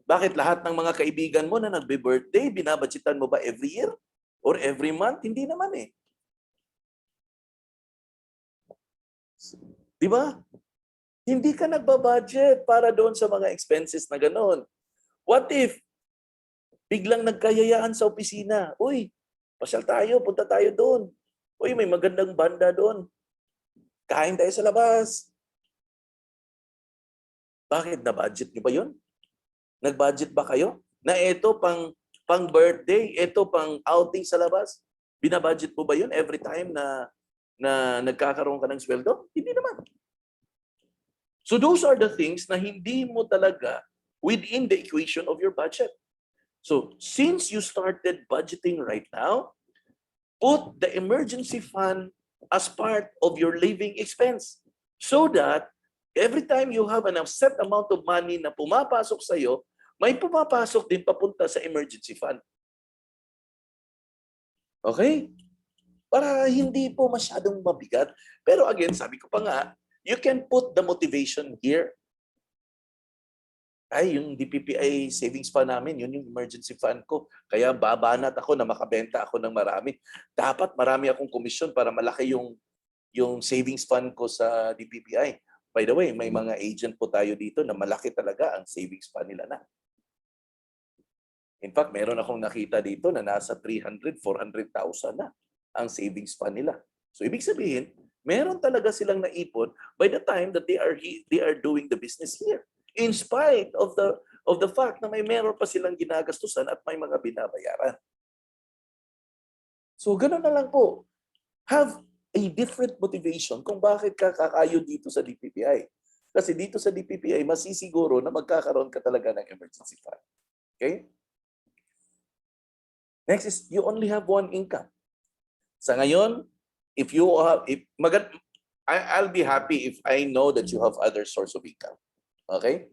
A: Bakit lahat ng mga kaibigan mo na nagbe-birthday, binabudgetan mo ba every year? Or every month? Hindi naman eh. Di ba? Hindi ka nagbabudget para doon sa mga expenses na gano'n. What if biglang nagkayayaan sa opisina? Uy, pasyal tayo, punta tayo doon. Uy, may magandang banda doon. Kain tayo sa labas. Bakit? Na-budget niyo ba yun? Nag-budget ba kayo? Na ito pang birthday, ito pang outing sa labas? Binabudget mo ba yun every time na nagkakaroon ka ng sweldo? Hindi naman. So those are the things na hindi mo talaga within the equation of your budget. So since you started budgeting right now, put the emergency fund as part of your living expense so that every time you have an set amount of money na pumapasok sa iyo, may pumapasok din papunta sa emergency fund. Okay? Para hindi po masyadong mabigat. Pero again, sabi ko pa nga, you can put the motivation here. Ay, yung DPPI savings fund namin, yun yung emergency fund ko. Kaya babanat ako na makabenta ako ng marami. Dapat marami akong komisyon para malaki yung savings fund ko sa DPPI. By the way, may mga agent po tayo dito na malaki talaga ang savings fund nila na. In fact, meron akong nakita dito na nasa 300, 400,000 na ang savings fund nila. So ibig sabihin, meron talaga silang naipon by the time that they are doing the business here. In spite of the fact na meron pa silang ginagastusan at may mga binabayaran. So ganoon na lang po. Have a different motivation kung bakit ka kakayo dito sa DPPI. Kasi dito sa DPPI, masisiguro na magkakaroon ka talaga ng emergency fund. Okay? Next is, you only have one income. Sa ngayon, I'll be happy if I know that you have other source of income. Okay?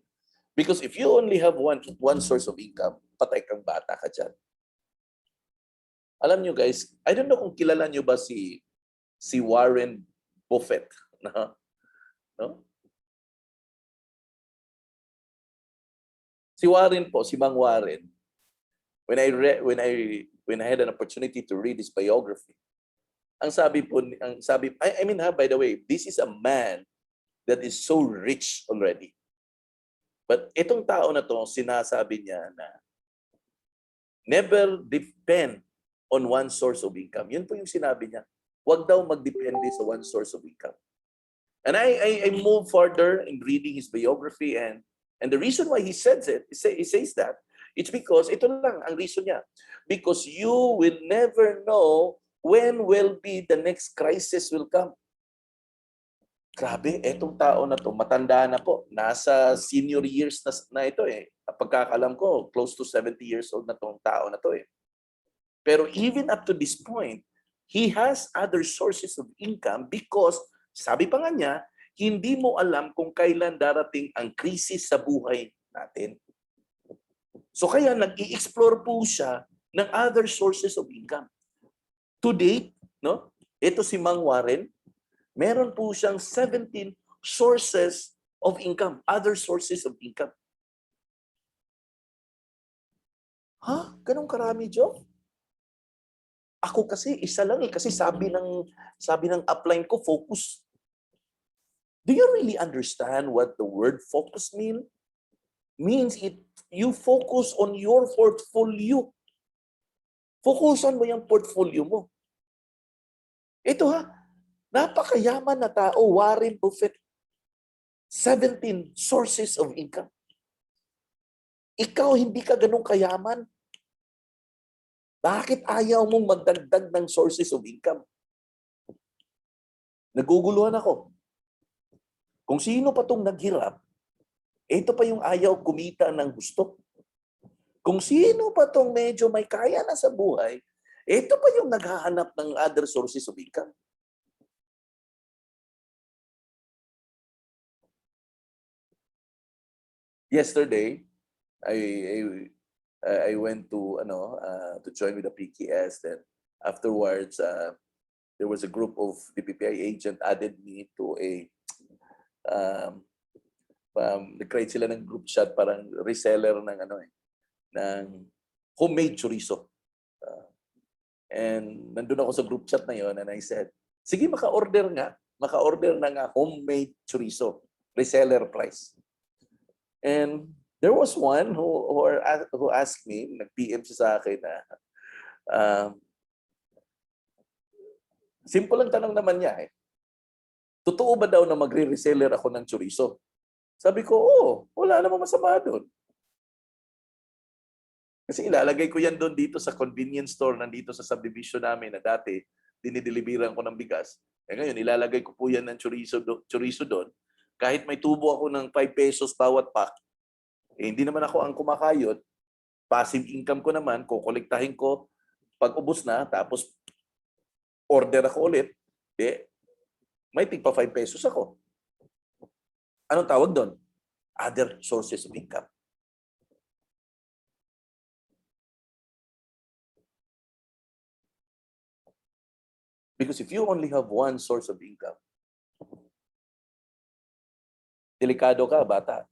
A: Because if you only have one source of income, patay kang bata ka dyan. Alam nyo guys, I don't know kung kilala nyo ba si Warren Buffett. No? Si Warren po, si Mang Warren, when I had an opportunity to read his biography, by the way, this is a man that is so rich already. But itong tao na to, sinasabi niya na never depend on one source of income. Yun po yung sinabi niya. Huwag daw magdepende sa one source of income. And I move further in reading his biography, and the reason why he says it, he says that, it's because, ito lang ang reason niya. Because you will never know when will be the next crisis will come. Grabe, etong tao na to, matanda na po. Nasa senior years na ito eh. Pagkakalam ko, close to 70 years old na tong tao na to eh. Pero even up to this point, he has other sources of income because, sabi pa nga niya, hindi mo alam kung kailan darating ang krisis sa buhay natin. So kaya nag-i-explore po siya ng other sources of income. To date, no? Ito si Mang Warren, meron po siyang 17 sources of income, other sources of income. Ha? Ganun karami, Joe? Ako kasi isa lang eh, kasi sabi ng upline ko, focus. Do you really understand what the word focus means? You focus on your portfolio. Focusan mo yung portfolio mo. Ito ha, napakayaman na tao, Warren Buffett. 17 sources of income. Ikaw, hindi ka ganun kayaman. Bakit ayaw mong magdagdag ng sources of income? Naguguluhan ako. Kung sino pa itong naghirap, ito pa yung ayaw kumita ng gusto. Kung sino pa itong medyo may kaya na sa buhay, ito pa yung naghahanap ng other sources of income. Yesterday, I went to join with the PKS. Then afterwards, there was a group of the PPI agent added me to a nag-create sila ng group chat, parang reseller ng homemade chorizo. And nandun ako sa group chat na yon, and I said, sige, maka-order ng homemade chorizo, reseller price. And there was one who asked me, nag-PM siya sa akin na, simple lang tanong naman niya eh. Totoo ba daw na magre-reseller ako ng chorizo? Sabi ko, wala namang masama doon. Kasi ilalagay ko yan doon dito sa convenience store nandito sa subdivision namin na dati dinideliveran ko ng bigas. Ngayon, ilalagay ko po yan ng chorizo doon. Kahit may tubo ako ng 5 pesos bawat pack, hindi naman ako ang kumakayod. Passive income ko naman, kukolektahin ko pag ubos na, tapos order ako ulit, may tigpa 5 pesos ako. Anong tawag doon? Other sources of income. Because if you only have one source of income, delikado ka, bata.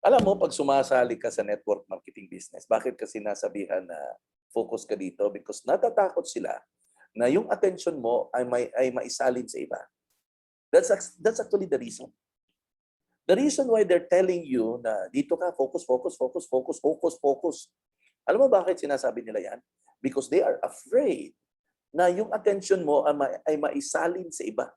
A: Alam mo, pag sumasali ka sa network marketing business, bakit kasi nasabihan na focus ka dito? Because natatakot sila na yung attention mo ay maisalin sa iba. That's actually the reason. The reason why they're telling you na dito ka, focus. Alam mo bakit sinasabi nila yan? Because they are afraid na yung attention mo ay maisalin sa iba.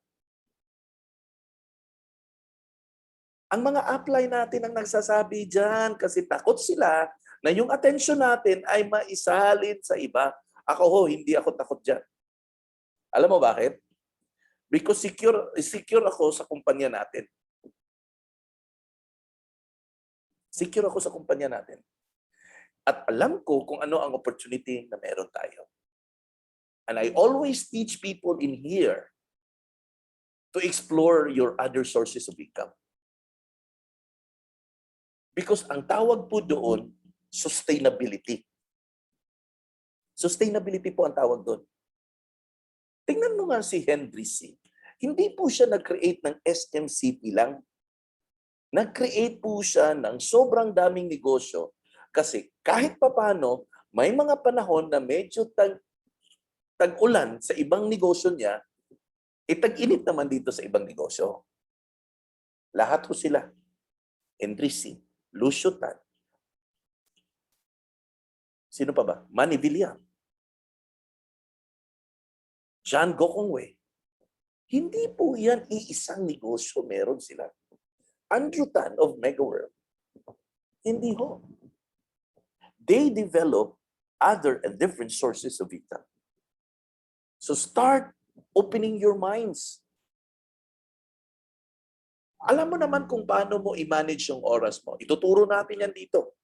A: Ang mga upline natin ang nagsasabi dyan kasi takot sila na yung attention natin ay maisalin sa iba. Ako hindi ako takot dyan. Alam mo bakit? Because secure ako sa kumpanya natin. Secure ako sa kumpanya natin. At alam ko kung ano ang opportunity na meron tayo. And I always teach people in here to explore your other sources of income. Because ang tawag po doon, sustainability. Sustainability po ang tawag doon. Tingnan mo nga si Henry C. Hindi po siya nag-create ng SMCP lang. Nag-create po siya ng sobrang daming negosyo kasi kahit papano, may mga panahon na medyo tag-ulan sa ibang negosyo niya, Tag-init naman dito sa ibang negosyo. Lahat ko sila. Enrici, Lucio Tan. Sino pa ba? Manny Villar. John Gokongwei. Hindi po yan iisang negosyo meron sila. Andrew Tan of MegaWorld. Hindi ho. They develop other and different sources of income. So start opening your minds. Alam mo naman kung paano mo i-manage yung oras mo. Ituturo natin yan dito.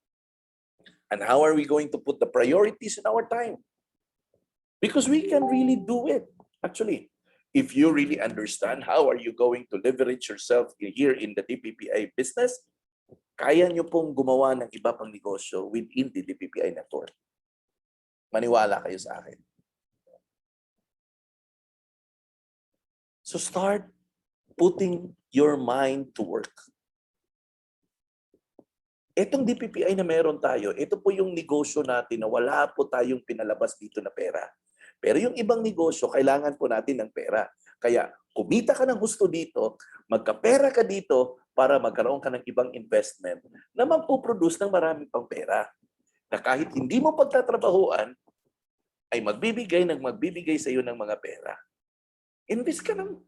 A: And how are we going to put the priorities in our time? Because we can really do it. Actually, if you really understand how are you going to leverage yourself here in the DPPI business, kaya nyo pong gumawa ng iba pang negosyo within the DPPI network. Maniwala kayo sa akin. So start putting your mind to work. Itong DPPI na meron tayo, ito po yung negosyo natin na wala po tayong pinalabas dito na pera. Pero yung ibang negosyo, kailangan po natin ng pera. Kaya kumita ka ng gusto dito, magkapera ka dito para magkaroon ka ng ibang investment na magpuproduce ng marami pang pera. Na kahit hindi mo pagtatrabahuan, ay magbibigay sa iyo ng mga pera. Invest ka ng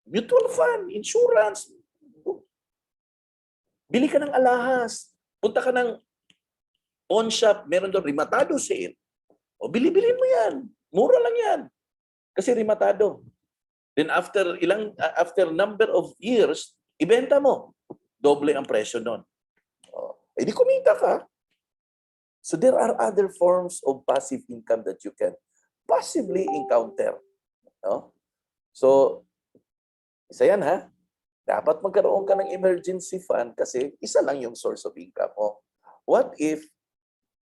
A: mutual fund, insurance. Bili ka ng alahas. Punta ka ng pawn shop, meron doon rematado sale. O bili-bilin mo yan. Mura lang yan. Kasi rematado. Then after number of years, ibenta mo. Doble ang presyo doon. Eh di kumita ka. So there are other forms of passive income that you can possibly encounter. No? So, isa yan ha. Dapat magkaroon ka ng emergency fund kasi isa lang yung source of income mo. What if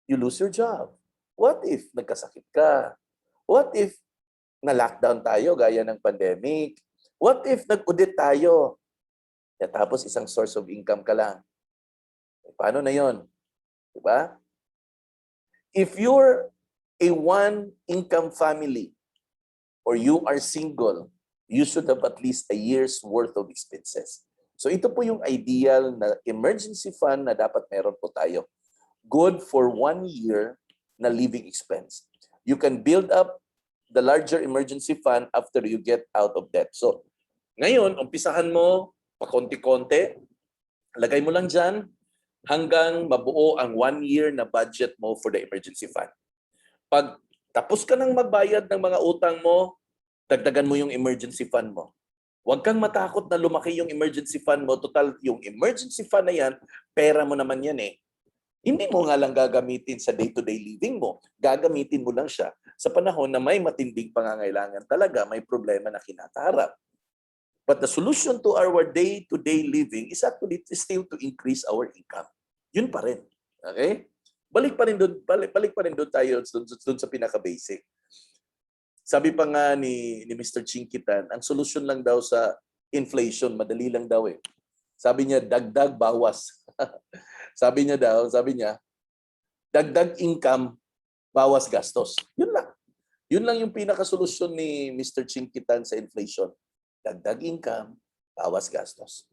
A: you lose your job? What if nagkasakit ka? What if na-lockdown tayo gaya ng pandemic? What if nag-audit tayo? At tapos isang source of income ka lang. Paano na yon? Diba? If you're a one-income family or you are single, you should have at least a year's worth of expenses. So ito po yung ideal na emergency fund na dapat meron po tayo. Good for 1 year na living expense. You can build up the larger emergency fund after you get out of debt. So ngayon, umpisahan mo pakonti-konti, lagay mo lang dyan hanggang mabuo ang 1 year na budget mo for the emergency fund. Pag tapos ka nang magbayad ng mga utang mo, dagdagan mo yung emergency fund mo. Huwag kang matakot na lumaki yung emergency fund mo. Total, yung emergency fund na yan, pera mo naman yan eh. Hindi mo nga lang gagamitin sa day-to-day living mo. Gagamitin mo lang siya sa panahon na may matinding pangangailangan talaga, may problema na kinakaharap. But the solution to our day-to-day living is actually still to increase our income. Yun pa rin. Okay? Balik pa rin doon tayo doon sa pinaka-basic. Sabi pa nga ni Mr. Chinkitan, ang solusyon lang daw sa inflation, madali lang daw eh. Sabi niya, dagdag bawas. sabi niya, dagdag income, bawas gastos. Yun lang. Yun lang yung pinaka-solusyon ni Mr. Chinkitan sa inflation. Dagdag income, bawas gastos.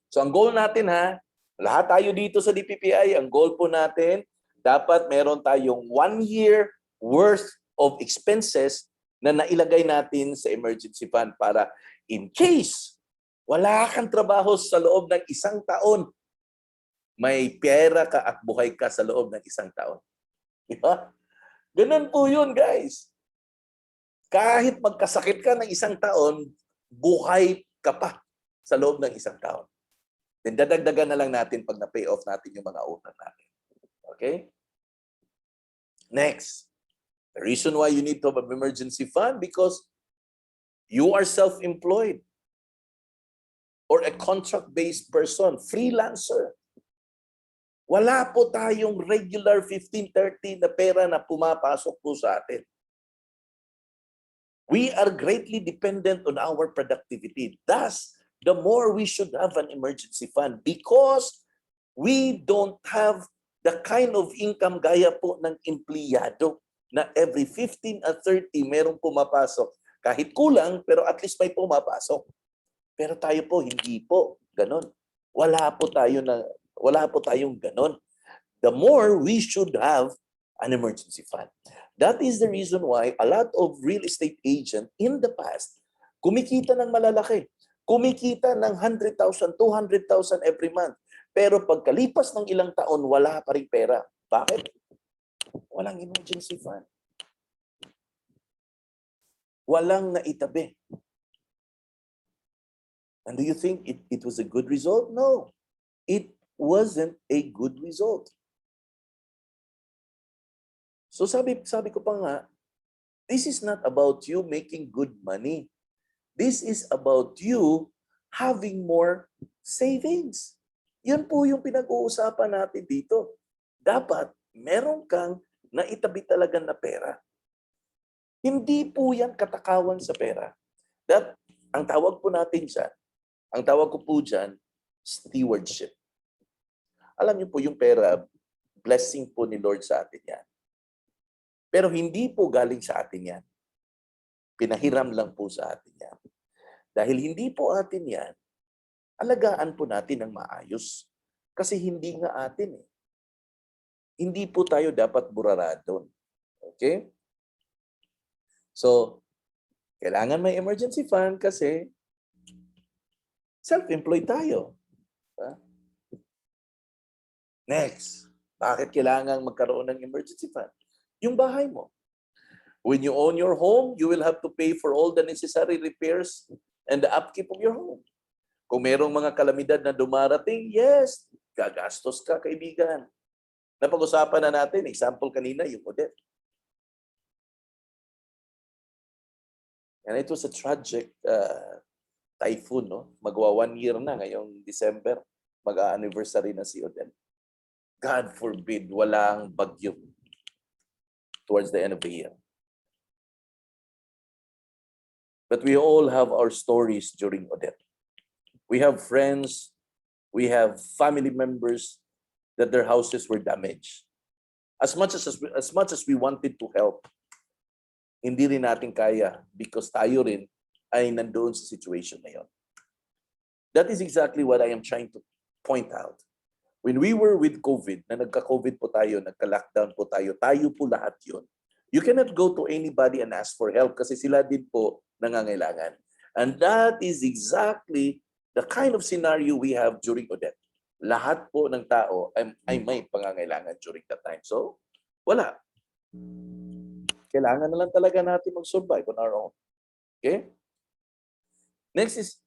A: So ang goal natin ha, lahat tayo dito sa DPPI, ang goal po natin, dapat meron tayong 1 year worth of expenses na nailagay natin sa emergency fund para in case wala kang trabaho sa loob ng 1 taon, may pera ka at buhay ka sa loob ng 1 taon. Diba? Ganun po yun, guys. Kahit magkasakit ka ng 1 taon, buhay ka pa sa loob ng 1 taon. Then dadagdagan na lang natin pag na-pay off natin yung mga utang natin. Okay? Next. The reason why you need to have an emergency fund because you are self-employed or a contract-based person, freelancer. Wala po tayong regular 15-30 na pera na pumapasok po sa atin. We are greatly dependent on our productivity. Thus, the more we should have an emergency fund because we don't have the kind of income gaya po ng empleyado na every 15 at 30 merong pumapasok. Kahit kulang, pero at least may pumapasok. Pero tayo po, hindi po ganon. Wala po tayong ganon. The more we should have an emergency fund. That is the reason why a lot of real estate agent in the past, kumikita ng malalaki. Kumikita ng 100,000, 200,000 every month. Pero pagkalipas ng ilang taon, wala pa rin pera. Bakit? Walang emergency fund. Walang naitabi. And do you think it was a good result? No. It wasn't a good result. So sabi ko pa nga, this is not about you making good money. This is about you having more savings. Yan po yung pinag-uusapan natin dito. Dapat meron kang naitabi talaga na pera. Hindi po yan katakawan sa pera. Ang tawag po natin dyan, ang tawag ko po dyan, stewardship. Alam niyo po yung pera, blessing po ni Lord sa atin yan. Pero hindi po galing sa atin yan. Pinahiram lang po sa atin yan. Dahil hindi po atin yan, alagaan po natin ng maayos. Kasi hindi nga atin eh. Hindi po tayo dapat buraradon. Okay? So, kailangan may emergency fund kasi self-employed tayo. Next, bakit kailangan magkaroon ng emergency fund? Yung bahay mo. When you own your home, you will have to pay for all the necessary repairs and the upkeep of your home. Kung merong mga kalamidad na dumarating, yes, gagastos ka, kaibigan. Napag-usapan na natin, example kanina, yung Odette. And it was a tragic typhoon, no? Magwa 1 year na ngayong December. Mag-a-anniversary na si Odette. God forbid, walang bagyo towards the end of the year. But we all have our stories during Odette. We have friends, we have family members that their houses were damaged. As much as we wanted to help, hindi rin natin kaya because tayo rin ay nandoon sa situation na yon. That is exactly what I am trying to point out. When we were with COVID, na nagka-COVID po tayo, nagka-lockdown po tayo po lahat yun. You cannot go to anybody and ask for help kasi sila din po nangangailangan. And that is exactly the kind of scenario we have during Odette. Lahat po ng tao ay may pangangailangan during that time. So, wala. Kailangan na lang talaga natin mag-survive on our own. Okay? Next is,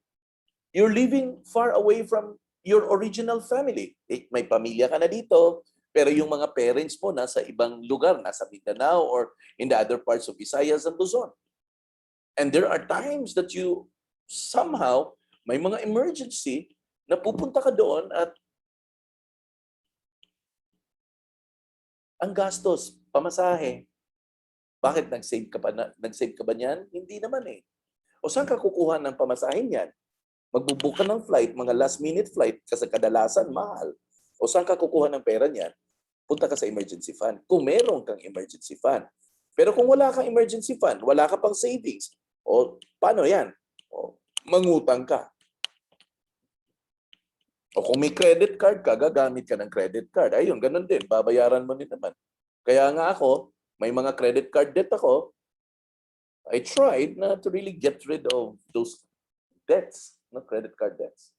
A: you're living far away from your original family. May pamilya ka na dito, pero yung mga parents mo nasa ibang lugar, nasa Mindanao or in the other parts of Visayas and Luzon. And there are times that you somehow, may mga emergency na pupunta ka doon at ang gastos, pamasahe. Bakit nag-save ka ba niyan? Hindi naman eh. O saan ka kukuha ng pamasahin yan? Magbubook ka ng flight, mga last-minute flight, kasi kadalasan mahal. O saan ka kukuha ng pera niyan? Punta ka sa emergency fund. Kung meron kang emergency fund. Pero kung wala kang emergency fund, wala ka pang savings, o paano yan? O, mangutang ka. O kung may credit card ka, gagamit ka ng credit card. Ayun, ganun din. Babayaran mo din naman. Kaya nga ako, may mga credit card debt ako, I tried na to really get rid of those debts, no credit card debts.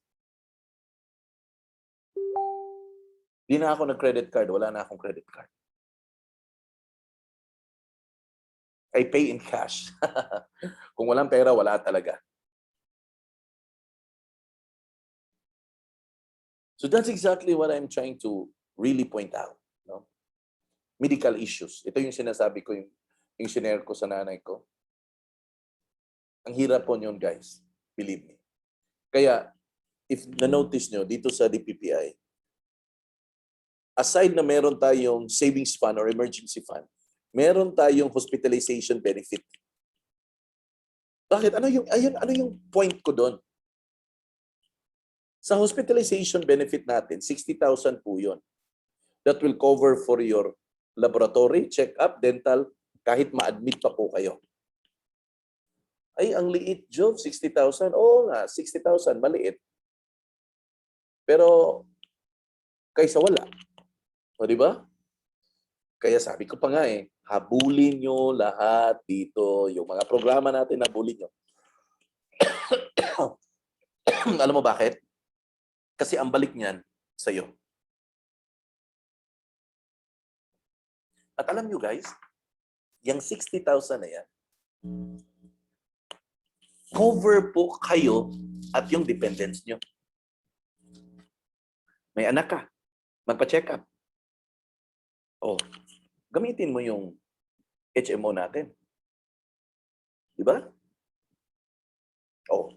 A: Di na ako nag-credit card, wala na akong credit card. I pay in cash. Kung walang pera, wala talaga. So that's exactly what I'm trying to really point out. No? Medical issues. Ito yung sinasabi ko, yung sinare ko sa nanay ko. Ang hirap po yun, guys. Believe me. Kaya, if na-notice nyo, dito sa DPPI, aside na meron tayong savings fund or emergency fund, meron tayong hospitalization benefit. Bakit? Ano yung point ko doon? Sa hospitalization benefit natin, 60,000 po yun. That will cover for your laboratory, check-up, dental, kahit ma-admit pa po kayo. Ay, ang liit, Job, 60,000. Oo nga, 60,000, maliit. Pero kaysa wala. O, di ba? Kaya sabi ko pa nga habulin nyo lahat dito. Yung mga programa natin, habulin nyo. Alam mo bakit? Kasi ang balik niyan sa'yo. At alam nyo guys, yung 60,000 na yan, cover po kayo at yung dependents nyo. May anak ka, magpa-check up. Oh, gamitin mo yung HMO natin. Di ba? Oh,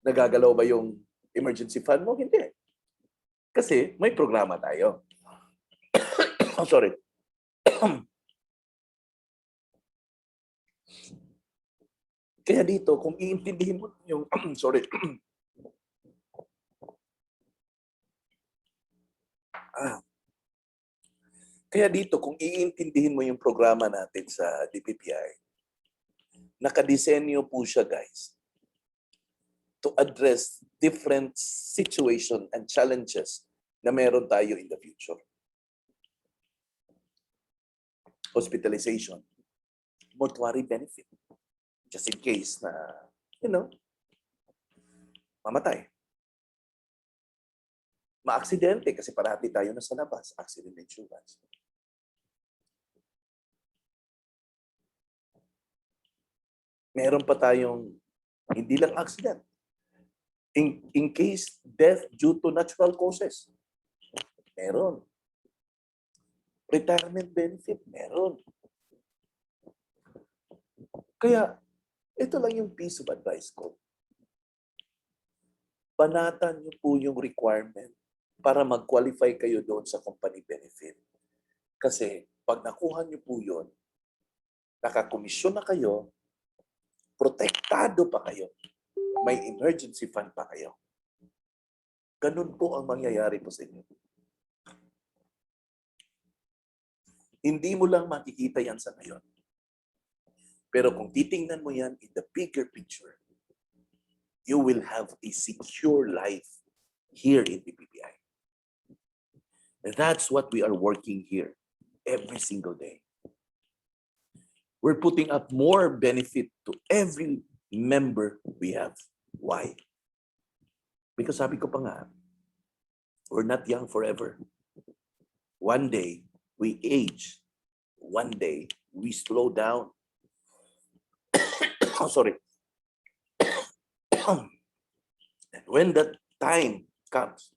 A: nagagalaw ba yung emergency fund mo? Hindi. Kasi may programa tayo. Oh, sorry. Kaya dito, kung iintindihin mo yung, sorry. Kaya dito, kung iintindihin mo yung programa natin sa DPPI, nakadesenyo po siya, guys, to address different situation and challenges na meron tayo in the future. Hospitalization, mortuary benefit, just in case na, mamatay. Ma-aksidente kasi parati tayo nasa labas, accident insurance. Meron pa tayong hindi lang accident. In case death due to natural causes, meron. Retirement benefit, meron. Kaya, ito lang yung piece of advice ko. Banatan niyo po yung requirement para mag-qualify kayo doon sa company benefit. Kasi, pag nakuha niyo po yun, nakakomisyon na kayo, protektado pa kayo, may emergency fund pa kayo. Ganun po ang mangyayari po sa inyo. Hindi mo lang makikita yan sa ngayon. Pero kung titingnan mo yan in the bigger picture, you will have a secure life here in the PPI. And that's what we are working here every single day. We're putting up more benefit to every member we have. Why? Because sabi ko pa nga, we're not young forever. One day, we age. One day, we slow down. Oh, sorry. And when that time comes,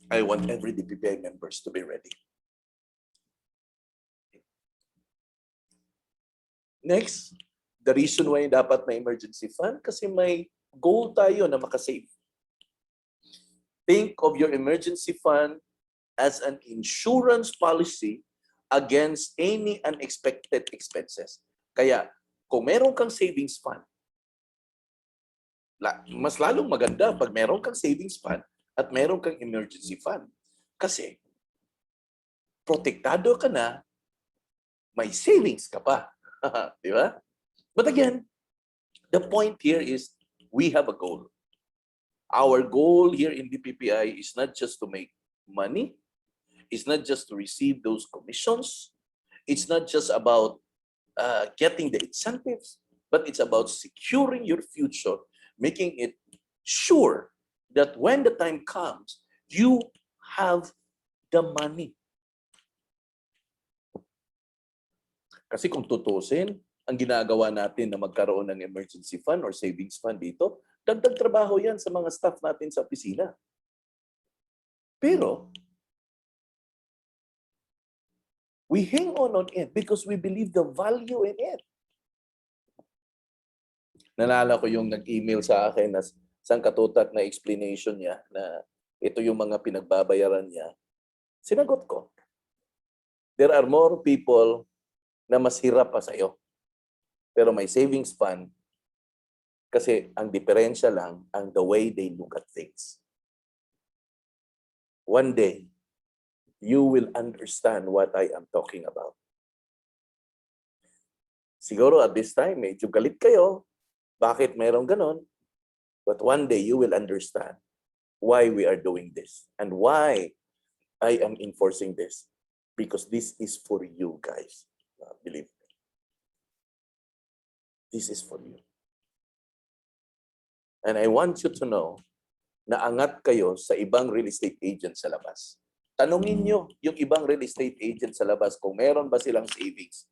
A: I want every DPPI members to be ready. Next, the reason why dapat may emergency fund, kasi may goal tayo na makasave. Think of your emergency fund as an insurance policy against any unexpected expenses. Kaya, kung meron kang savings fund, mas lalong maganda pag meron kang savings fund at meron kang emergency fund. Kasi, protektado ka na, may savings ka pa. Di ba? But again, the point here is we have a goal. Our goal here in the PPI is not just to make money. It's not just to receive those commissions. It's not just about getting the incentives, but it's about securing your future, making it sure that when the time comes, you have the money. Kasi kung tutusin, ang ginagawa natin na magkaroon ng emergency fund or savings fund dito, dagdag trabaho yan sa mga staff natin sa opisina. Pero, we hang on it because we believe the value in it. Nalala ko yung nag-email sa akin na sangkatutak na explanation niya na ito yung mga pinagbabayaran niya. Sinagot ko, there are more people na mas hirap pa sa'yo. Pero may savings fund kasi ang diferensya lang ang the way they look at things. One day, you will understand what I am talking about. Siguro at this time, medyo galit kayo Bakit mayroong ganon? But one day you will understand why we are doing this and why I am enforcing this. Because this is for you guys. Believe me. This is for you. And I want you to know na angat kayo sa ibang real estate agent sa labas. Tanungin nyo yung ibang real estate agent sa labas kung meron ba silang savings.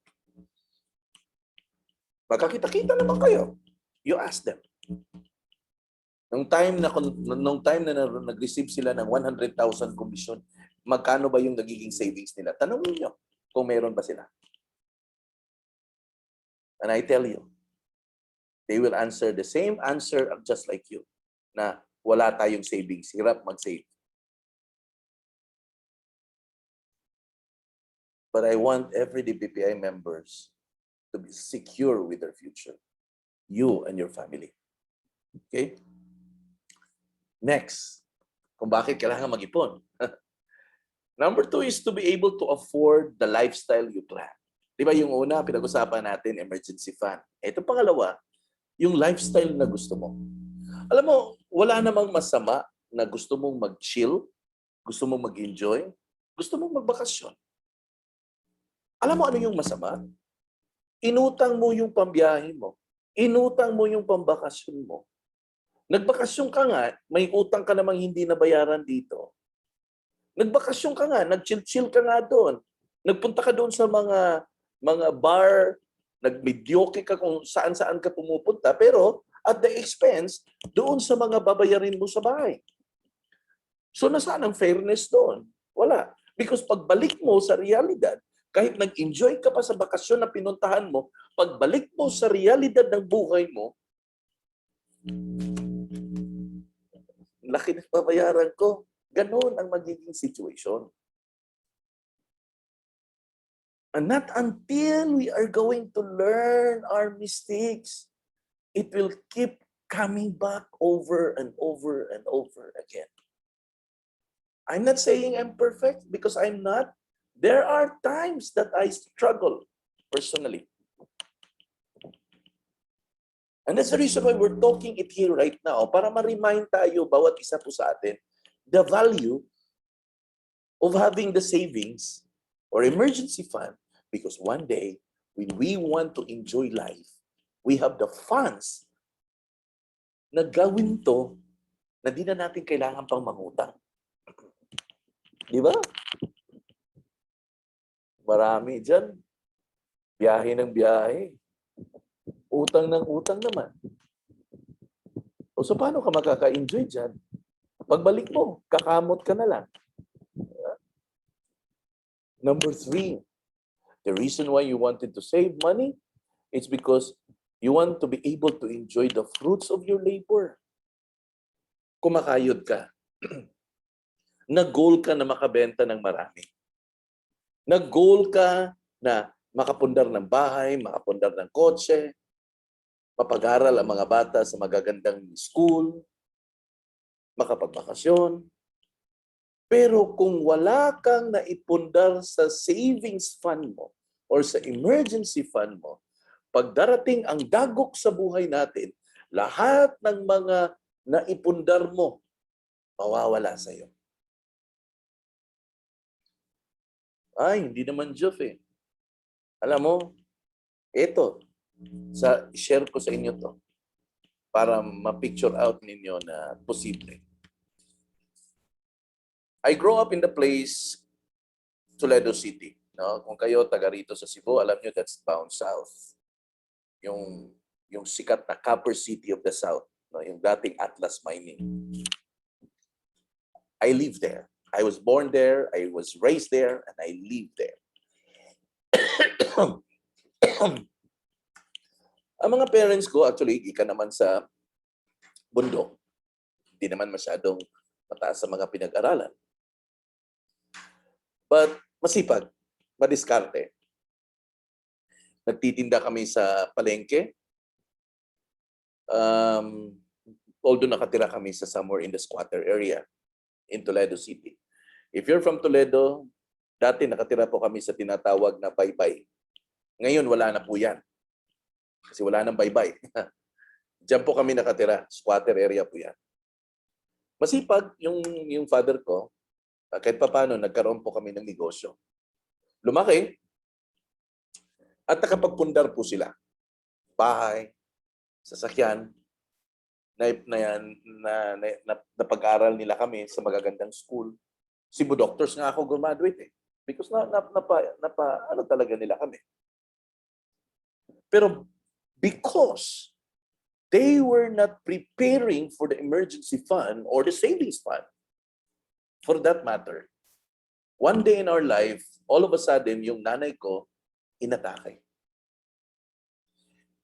A: Magkakita-kita naman kayo. You ask them. Nung time na nag-receive sila ng 100,000 commission, magkano ba yung nagiging savings nila? Tanungin nyo kung meron ba sila. And I tell you, they will answer the same answer just like you, na wala tayong savings, hirap mag-save. But I want every DBPI members to be secure with their future. You and your family. Okay? Next, kung bakit kailangan mag-ipon. Number 2 is to be able to afford the lifestyle you plan. Di ba yung una, pinag-usapan natin, emergency fund. Ito pangalawa, yung lifestyle na gusto mo. Alam mo, wala namang masama na gusto mong mag-chill, gusto mong mag-enjoy, gusto mong magbakasyon. Alam mo ano yung masama? Inutang mo yung pambiyahe mo. Inutang mo yung pambakasyon mo. Nagbakasyon ka nga, may utang ka namang hindi nabayaran dito. Nagbakasyon ka nga, nag-chill-chill ka nga doon. Nagpunta ka doon sa mga bar, nag-medyoke ka kung saan-saan ka pumupunta, pero at the expense, doon sa mga babayarin mo sa bahay. So nasaan ang fairness doon? Wala. Because pagbalik mo sa realidad, kahit nag-enjoy ka pa sa bakasyon na pinuntahan mo, pagbalik mo sa realidad ng buhay mo, laki ng babayaran ko. Ganon ang magiging situation. And not until we are going to learn our mistakes, it will keep coming back over and over and over again. I'm not saying I'm perfect because I'm not. There are times that I struggle personally. And that's the reason why we're talking it here right now, para ma-remind tayo, bawat isa po sa atin, the value of having the savings or emergency fund. Because one day, when we want to enjoy life, we have the funds na gawin to na di na natin kailangan pang mangutang. Di ba? Marami dyan. Biyahe ng biyahe. Utang ng utang naman. O so paano ka makaka-enjoy dyan? Pagbalik mo, kakamot ka na lang. Number 3, the reason why you wanted to save money is because you want to be able to enjoy the fruits of your labor. Kumakayod ka. Nag-goal ka na makabenta ng marami. Nag-goal ka na makapundar ng bahay, makapundar ng kotse, mapag-aral ang mga bata sa magagandang school, makapagbakasyon. Pero kung wala kang naipundar sa savings fund mo or sa emergency fund mo, pag darating ang dagok sa buhay natin, lahat ng mga naipundar mo, mawawala sa iyo. Ay, hindi naman Jeff eh. Alam mo, ito, share ko sa inyo to para ma-picture out ninyo na posible. I grew up in the place Toledo City. No? Kung kayo taga rito sa Cebu, alam nyo that's down south. Yung sikat na copper city of the south. No? Yung dating Atlas Mining. I live there. I was born there, I was raised there, and I live there. Ang mga parents ko, actually, ika naman sa bundok. Hindi naman masyadong mataas sa mga pinag-aralan. But masipag, madiskarte. Nagtitinda kami sa palengke. Although nakatira kami sa somewhere in the squatter area in Toledo City. If you're from Toledo, dati nakatira po kami sa tinatawag na baybay. Ngayon, wala na po yan. Kasi wala nang baybay. Diyan po kami nakatira. Squatter area po yan. Masipag yung father ko, kahit papaano, nagkaroon po kami ng negosyo. Lumaki at nakapagpundar po sila. Bahay, sasakyan, na pag-aral nila kami sa magagandang school. Cebu Doctors nga ako graduate eh. Because ano talaga nila kami. Pero because they were not preparing for the emergency fund or the savings fund, for that matter, one day in our life, all of a sudden, yung nanay ko, inatake.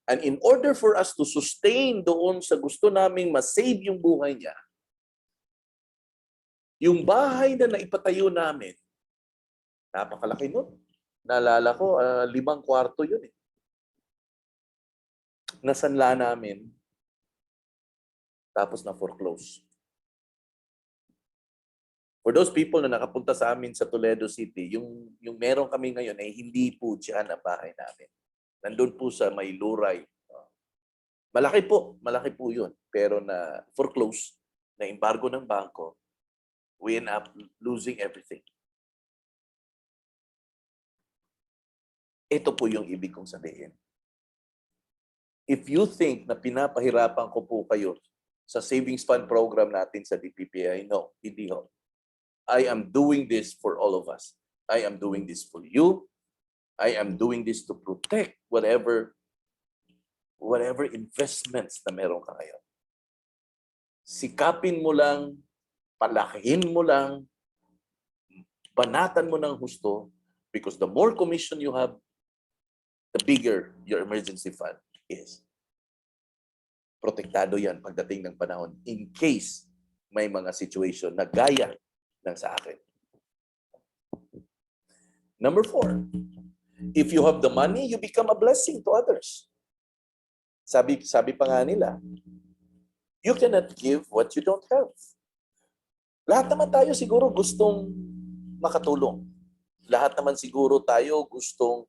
A: And in order for us to sustain doon sa gusto naming masave yung buhay niya, yung bahay na naipatayo namin, napakalaki nun. Naalala ko, 5 kwarto yun eh. Nasanla namin, tapos na foreclose. For those people na nakapunta sa amin sa Toledo City, yung meron kami ngayon ay hindi po dyan ang bahay namin. Nandun po sa may Luray. Malaki po yun. Pero na foreclose, na embargo ng bangko, we end up losing everything. Ito po yung ibig kong sabihin. If you think na pinapahirapan ko po kayo sa savings fund program natin sa DPPI, no, hindi ho. I am doing this for all of us. I am doing this for you. I am doing this to protect whatever investments na meron ka ngayon. Sikapin mo lang, palakihin mo lang, banatan mo ng husto, because the more commission you have, the bigger your emergency fund is. Protektado yan pagdating ng panahon in case may mga situation na gaya ng sa akin. Number 4, if you have the money, you become a blessing to others. Sabi pa nga nila, you cannot give what you don't have. Lahat naman tayo siguro gustong makatulong. Lahat naman siguro tayo gustong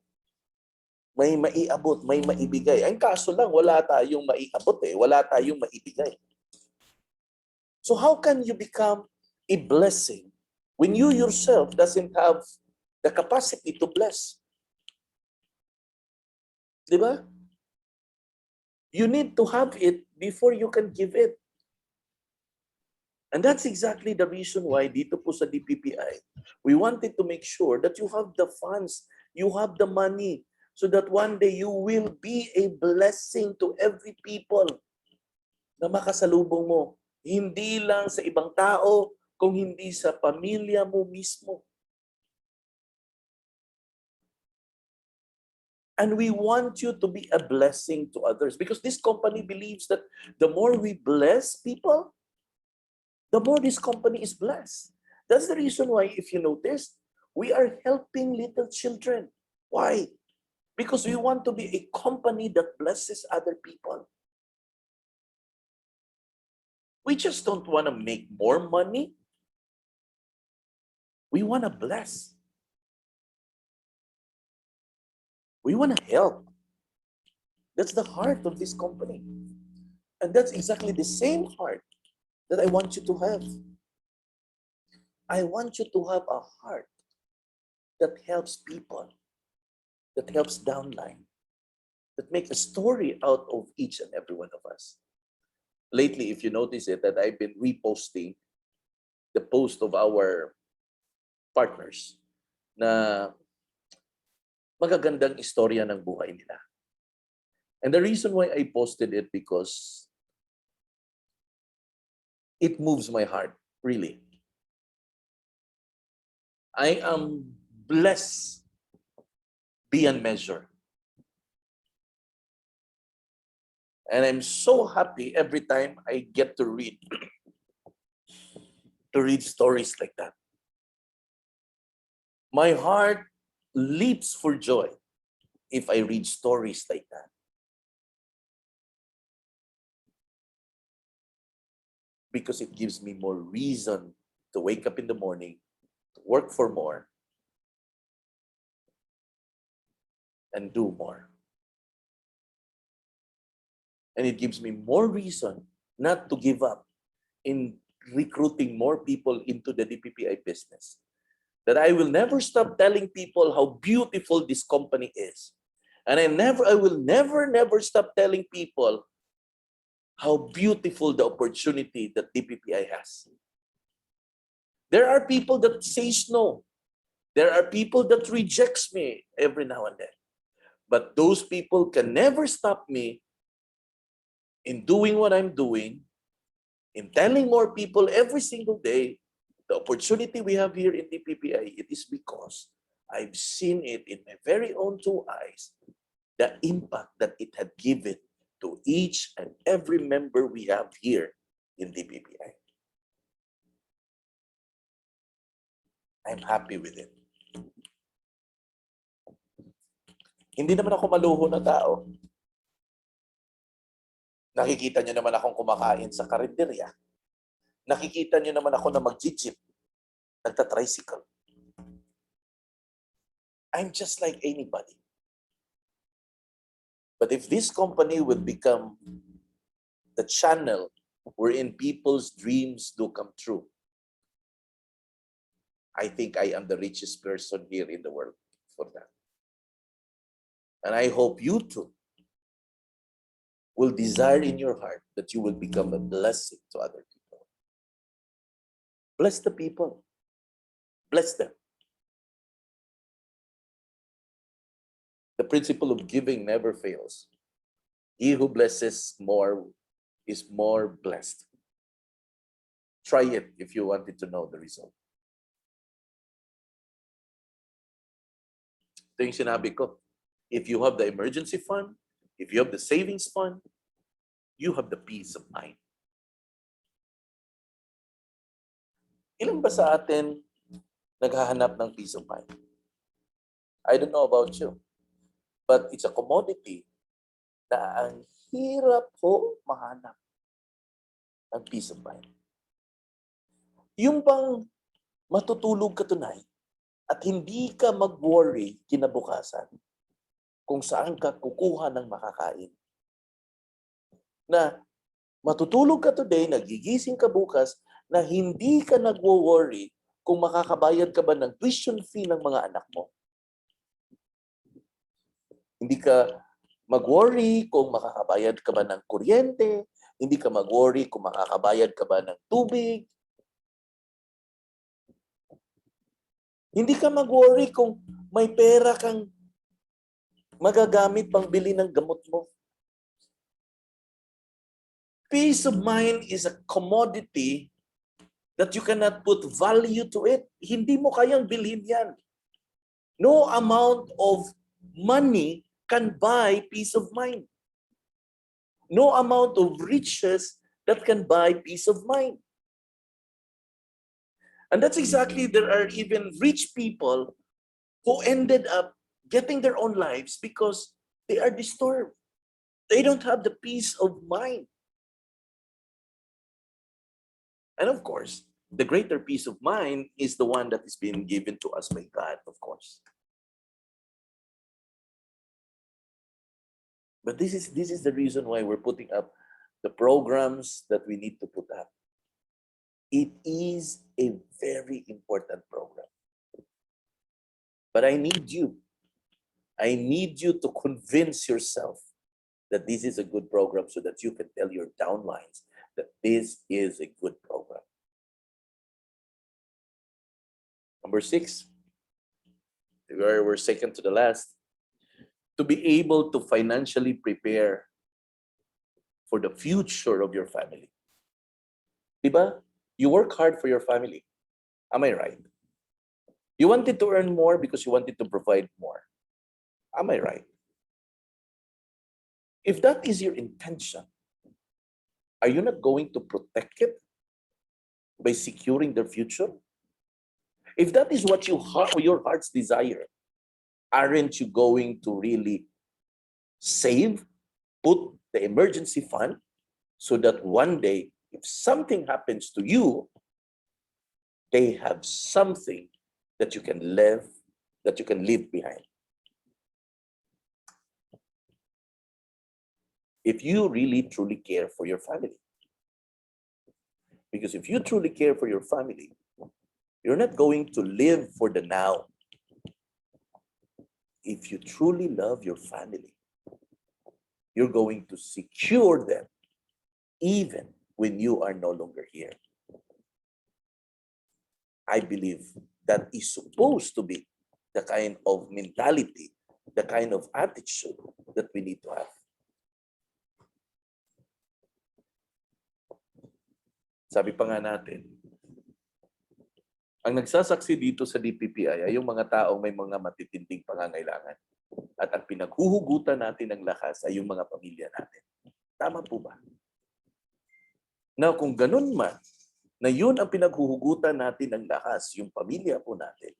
A: may maiabot, may maibigay. Ang kaso lang, wala tayong maiabot eh. Wala tayong maibigay. So how can you become a blessing when you yourself doesn't have the capacity to bless? Di ba? You need to have it before you can give it. And that's exactly the reason why dito po sa DPPI, we wanted to make sure that you have the funds, you have the money, so that one day you will be a blessing to every people na makasalubong mo. Hindi lang sa ibang tao, kung hindi sa pamilya mo mismo. And we want you to be a blessing to others because this company believes that the more we bless people, the more this company is blessed. That's the reason why, if you notice, we are helping little children. Why? Because we want to be a company that blesses other people. We just don't want to make more money. We want to bless. We want to help. That's the heart of this company. And that's exactly the same heart that I want you to have. I want you to have a heart that helps people, that helps downline, that makes a story out of each and every one of us. Lately, if you notice it, that I've been reposting the post of our partners na magagandang istorya ng buhay nila. And the reason why I posted it because it moves my heart, really. I am blessed beyond measure. And I'm so happy every time I get to read stories like that. My heart leaps for joy if I read stories like that. Because it gives me more reason to wake up in the morning, to work for more, and do more. And it gives me more reason not to give up in recruiting more people into the DPPI business. That I will never stop telling people how beautiful this company is. And I will never stop telling people how beautiful the opportunity that DPPI has. There are people that says no. There are people that rejects me every now and then. But those people can never stop me in doing what I'm doing, in telling more people every single day the opportunity we have here in DPPI. It is because I've seen it in my very own two eyes, the impact that it had given to each and every member we have here in DPPI. I'm happy with it. Hindi naman ako maluho na tao. Nakikita niyo naman akong kumakain sa karinderya. Nakikita niyo naman ako na mag-jeep, nagta-tricycle. I'm just like anybody. But if this company will become the channel wherein people's dreams do come true, I think I am the richest person here in the world for that. And I hope you too will desire in your heart that you will become a blessing to other people. Bless the people. Bless them. The principle of giving never fails. He who blesses more is more blessed. Try it if you wanted to know the result. Ito yung sinabi ko. If you have the emergency fund, if you have the savings fund, you have the peace of mind. Ilan ba sa atin naghahanap ng peace of mind? I don't know about you, but it's a commodity na ang hirap po mahanap ng peace of mind. Yung bang matutulog ka tonight at hindi ka mag-worry kinabukasan kung saan ka kukuha ng makakain. Na matutulog ka today, nagigising ka bukas, na hindi ka nagwo-worry kung makakabayad ka ba ng tuition fee ng mga anak mo. Hindi ka mag-worry kung makakabayad ka ba ng kuryente, hindi ka mag-worry kung makakabayad ka ba ng tubig. Hindi ka mag-worry kung may pera kang magagamit pang bili ng gamot mo. Peace of mind is a commodity that you cannot put value to it. Hindi mo kayang bilhin yan. No amount of money can buy peace of mind. No amount of riches that can buy peace of mind. And that's exactly, there are even rich people who ended up getting their own lives because they are disturbed. They don't have the peace of mind. And of course, the greater peace of mind is the one that is being given to us by God, of course. But this is the reason why we're putting up the programs that we need to put up. It is a very important program. But I need you. I need you to convince yourself that this is a good program so that you can tell your downlines that this is a good program. Number 6, we're second to the last, to be able to financially prepare for the future of your family. Diba? You work hard for your family. Am I right? You wanted to earn more because you wanted to provide more. Am I right? If that is your intention, are you not going to protect it by securing their future? If that is what your heart's desire, aren't you going to really save, put the emergency fund so that one day, if something happens to you, they have something that you can live behind? If you really truly care for your family. Because if you truly care for your family, you're not going to live for the now. If you truly love your family, you're going to secure them even when you are no longer here. I believe that is supposed to be the kind of mentality, the kind of attitude that we need to have. Sabi pa nga natin, ang nagsasaksi dito sa DPPI ay yung mga taong may mga matitinding pangangailangan. At ang pinaghuhugutan natin ng lakas ay yung mga pamilya natin. Tama po ba? Now, kung ganun man, na yun ang pinaghuhugutan natin ng lakas, yung pamilya po natin.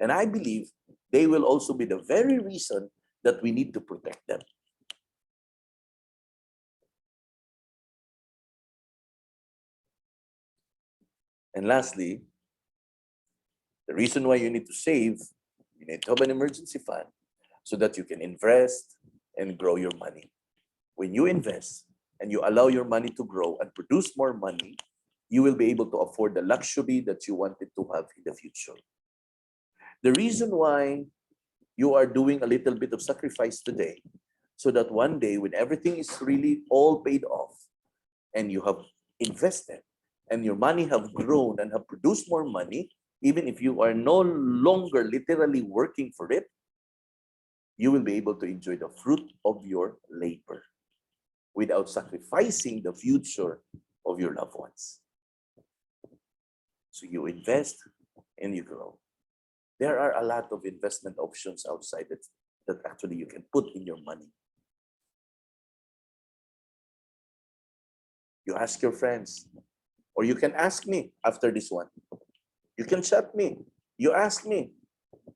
A: And I believe they will also be the very reason that we need to protect them. And lastly, the reason why you need to save, you need to have an emergency fund so that you can invest and grow your money. When you invest and you allow your money to grow and produce more money, you will be able to afford the luxury that you wanted to have in the future. The reason why you are doing a little bit of sacrifice today, so that one day when everything is really all paid off and you have invested and your money have grown and have produced more money, even if you are no longer literally working for it, you will be able to enjoy the fruit of your labor without sacrificing the future of your loved ones. So you invest and you grow. There are a lot of investment options outside that actually you can put in your money. You ask your friends, or you can ask me after this one. You can chat me. You ask me,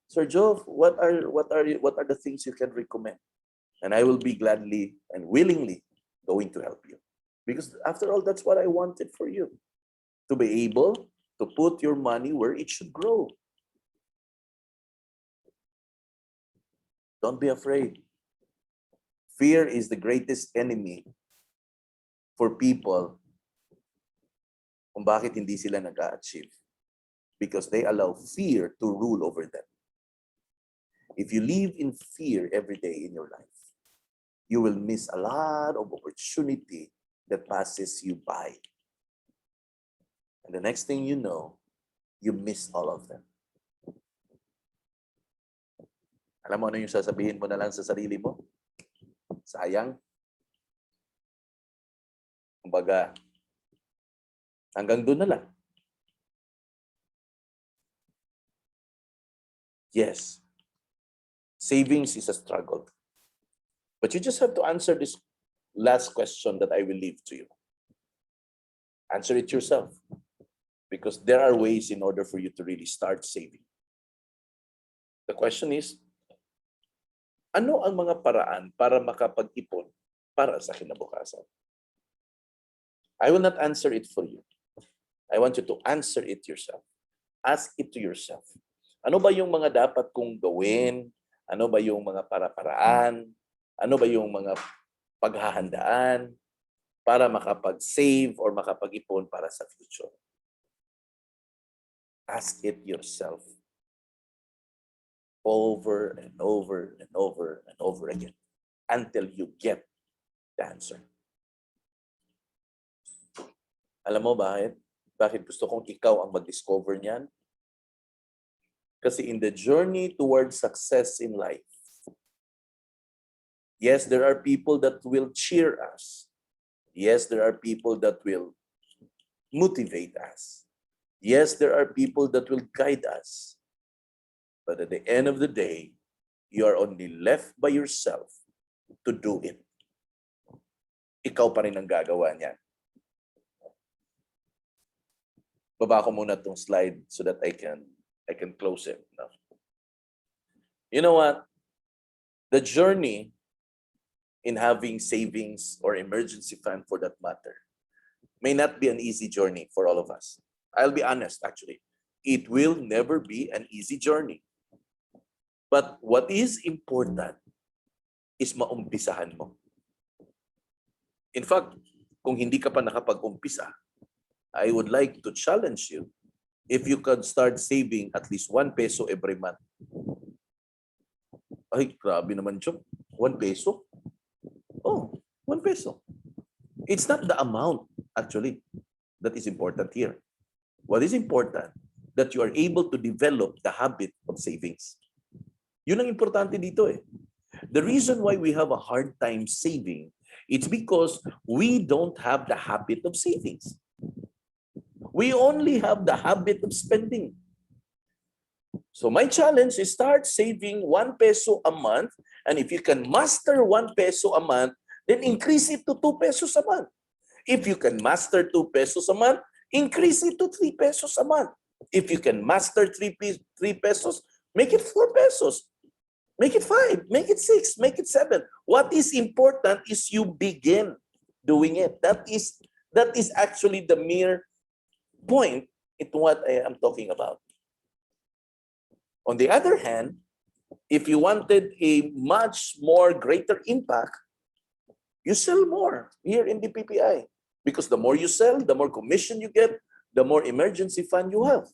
A: Sir Jove, what are the things you can recommend? And I will be gladly and willingly going to help you. Because after all, that's what I wanted for you. To be able to put your money where it should grow. Don't be afraid. Fear is the greatest enemy for people kung bakit hindi sila nag-a-achieve. Because they allow fear to rule over them. If you live in fear every day in your life, you will miss a lot of opportunity that passes you by. And the next thing you know, you miss all of them. Alam mo ano yung sasabihin mo na lang sa sarili mo? Sayang. Kumbaga, hanggang doon na lang. Yes, savings is a struggle. But you just have to answer this last question that I will leave to you. Answer it yourself. Because there are ways in order for you to really start saving. The question is, ano ang mga paraan para makapag-ipon para sa kinabukasan? I will not answer it for you. I want you to answer it yourself. Ask it to yourself. Ano ba yung mga dapat kong gawin? Ano ba yung mga para-paraan? Ano ba yung mga paghahandaan para makapag-save or makapag-ipon para sa future? Ask it yourself. Over and over and over and over again until you get the answer. Alam mo bakit? Bakit gusto kong ikaw ang mag-discover niyan? Kasi in the journey towards success in life, yes, there are people that will cheer us. Yes, there are people that will motivate us. Yes, there are people that will guide us. But at the end of the day, you are only left by yourself to do it. Ikaw pa rin ang gagawa niyan. Baba ko muna itong slide so that I can close it. No? You know what? The journey in having savings or emergency fund for that matter may not be an easy journey for all of us. I'll be honest, actually. It will never be an easy journey. But what is important is maumpisahan mo. In fact, kung hindi ka pa nakapag-umpisa, I would like to challenge you if you can start saving at least 1 peso every month. Ay, grabe naman, Chok. 1 peso? Oh, 1 peso. It's not the amount, actually, that is important here. What is important, that you are able to develop the habit of savings. Yun ang importante dito eh. The reason why we have a hard time saving, it's because we don't have the habit of savings. We only have the habit of spending. So my challenge is start saving 1 peso a month. And if you can master 1 peso a month, then increase it to 2 pesos a month. If you can master 2 pesos a month, increase it to 3 pesos a month. If you can master 3 pesos, make it 4 pesos. Make it 5, make it 6, make it 7. What is important is you begin doing it. That is actually the mere point into what I am talking about. On the other hand, if you wanted a much more greater impact, you sell more here in the PPI. Because the more you sell, the more commission you get, the more emergency fund you have.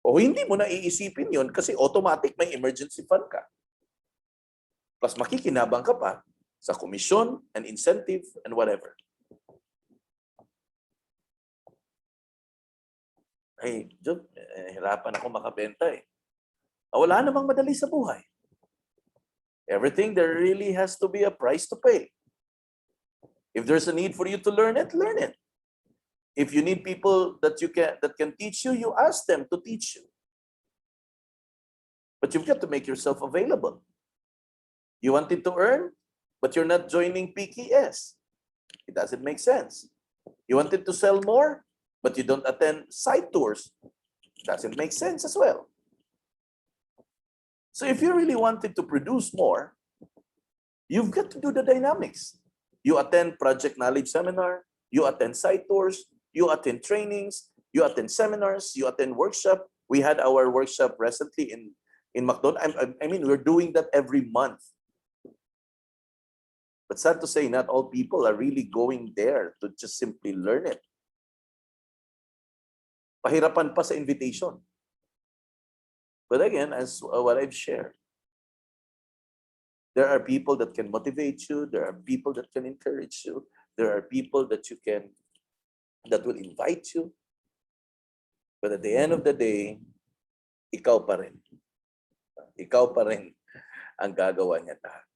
A: O hindi mo na iisipin yun kasi automatic may emergency fund ka. Plus makikinabang ka pa sa commission and incentive and whatever. Ay, Job, hirapan ako makabenta eh. Wala namang madali sa buhay. Everything there really has to be a price to pay. If there's a need for you to learn it, learn it. If you need people that can teach you, you ask them to teach you. But you've got to make yourself available. You wanted to earn, but you're not joining PKS. It doesn't make sense. You wanted to sell more, but you don't attend site tours. It doesn't make sense as well. So if you really wanted to produce more, you've got to do the dynamics. You attend project knowledge seminar, you attend site tours, you attend trainings, you attend seminars, you attend workshop. We had our workshop recently in McDonald's. I mean, we're doing that every month. But sad to say, not all people are really going there to just simply learn it. Pahirapan pa sa invitation. But again, as what I've shared, there are people that can motivate you. There are people that can encourage you. There are people that will invite you. But at the end of the day, ikaw pa rin. Ikaw pa rin ang gagawa niya lahat.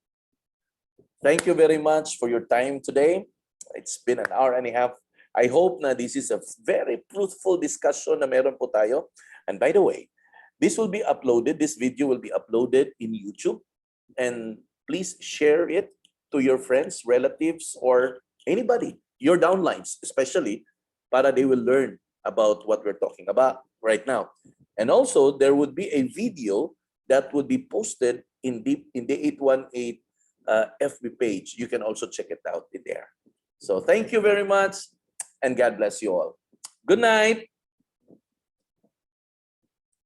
A: Thank you very much for your time today. It's been an hour and a half. I hope na this is a very fruitful discussion na meron po tayo. And by the way, this will be uploaded. This video will be uploaded in YouTube. And please share it to your friends, relatives, or anybody, your downlines, especially, para they will learn about what we're talking about right now. And also, there would be a video that would be posted in the 818 FB page. You can also check it out in there. So thank you very much, and God bless you all. Good night.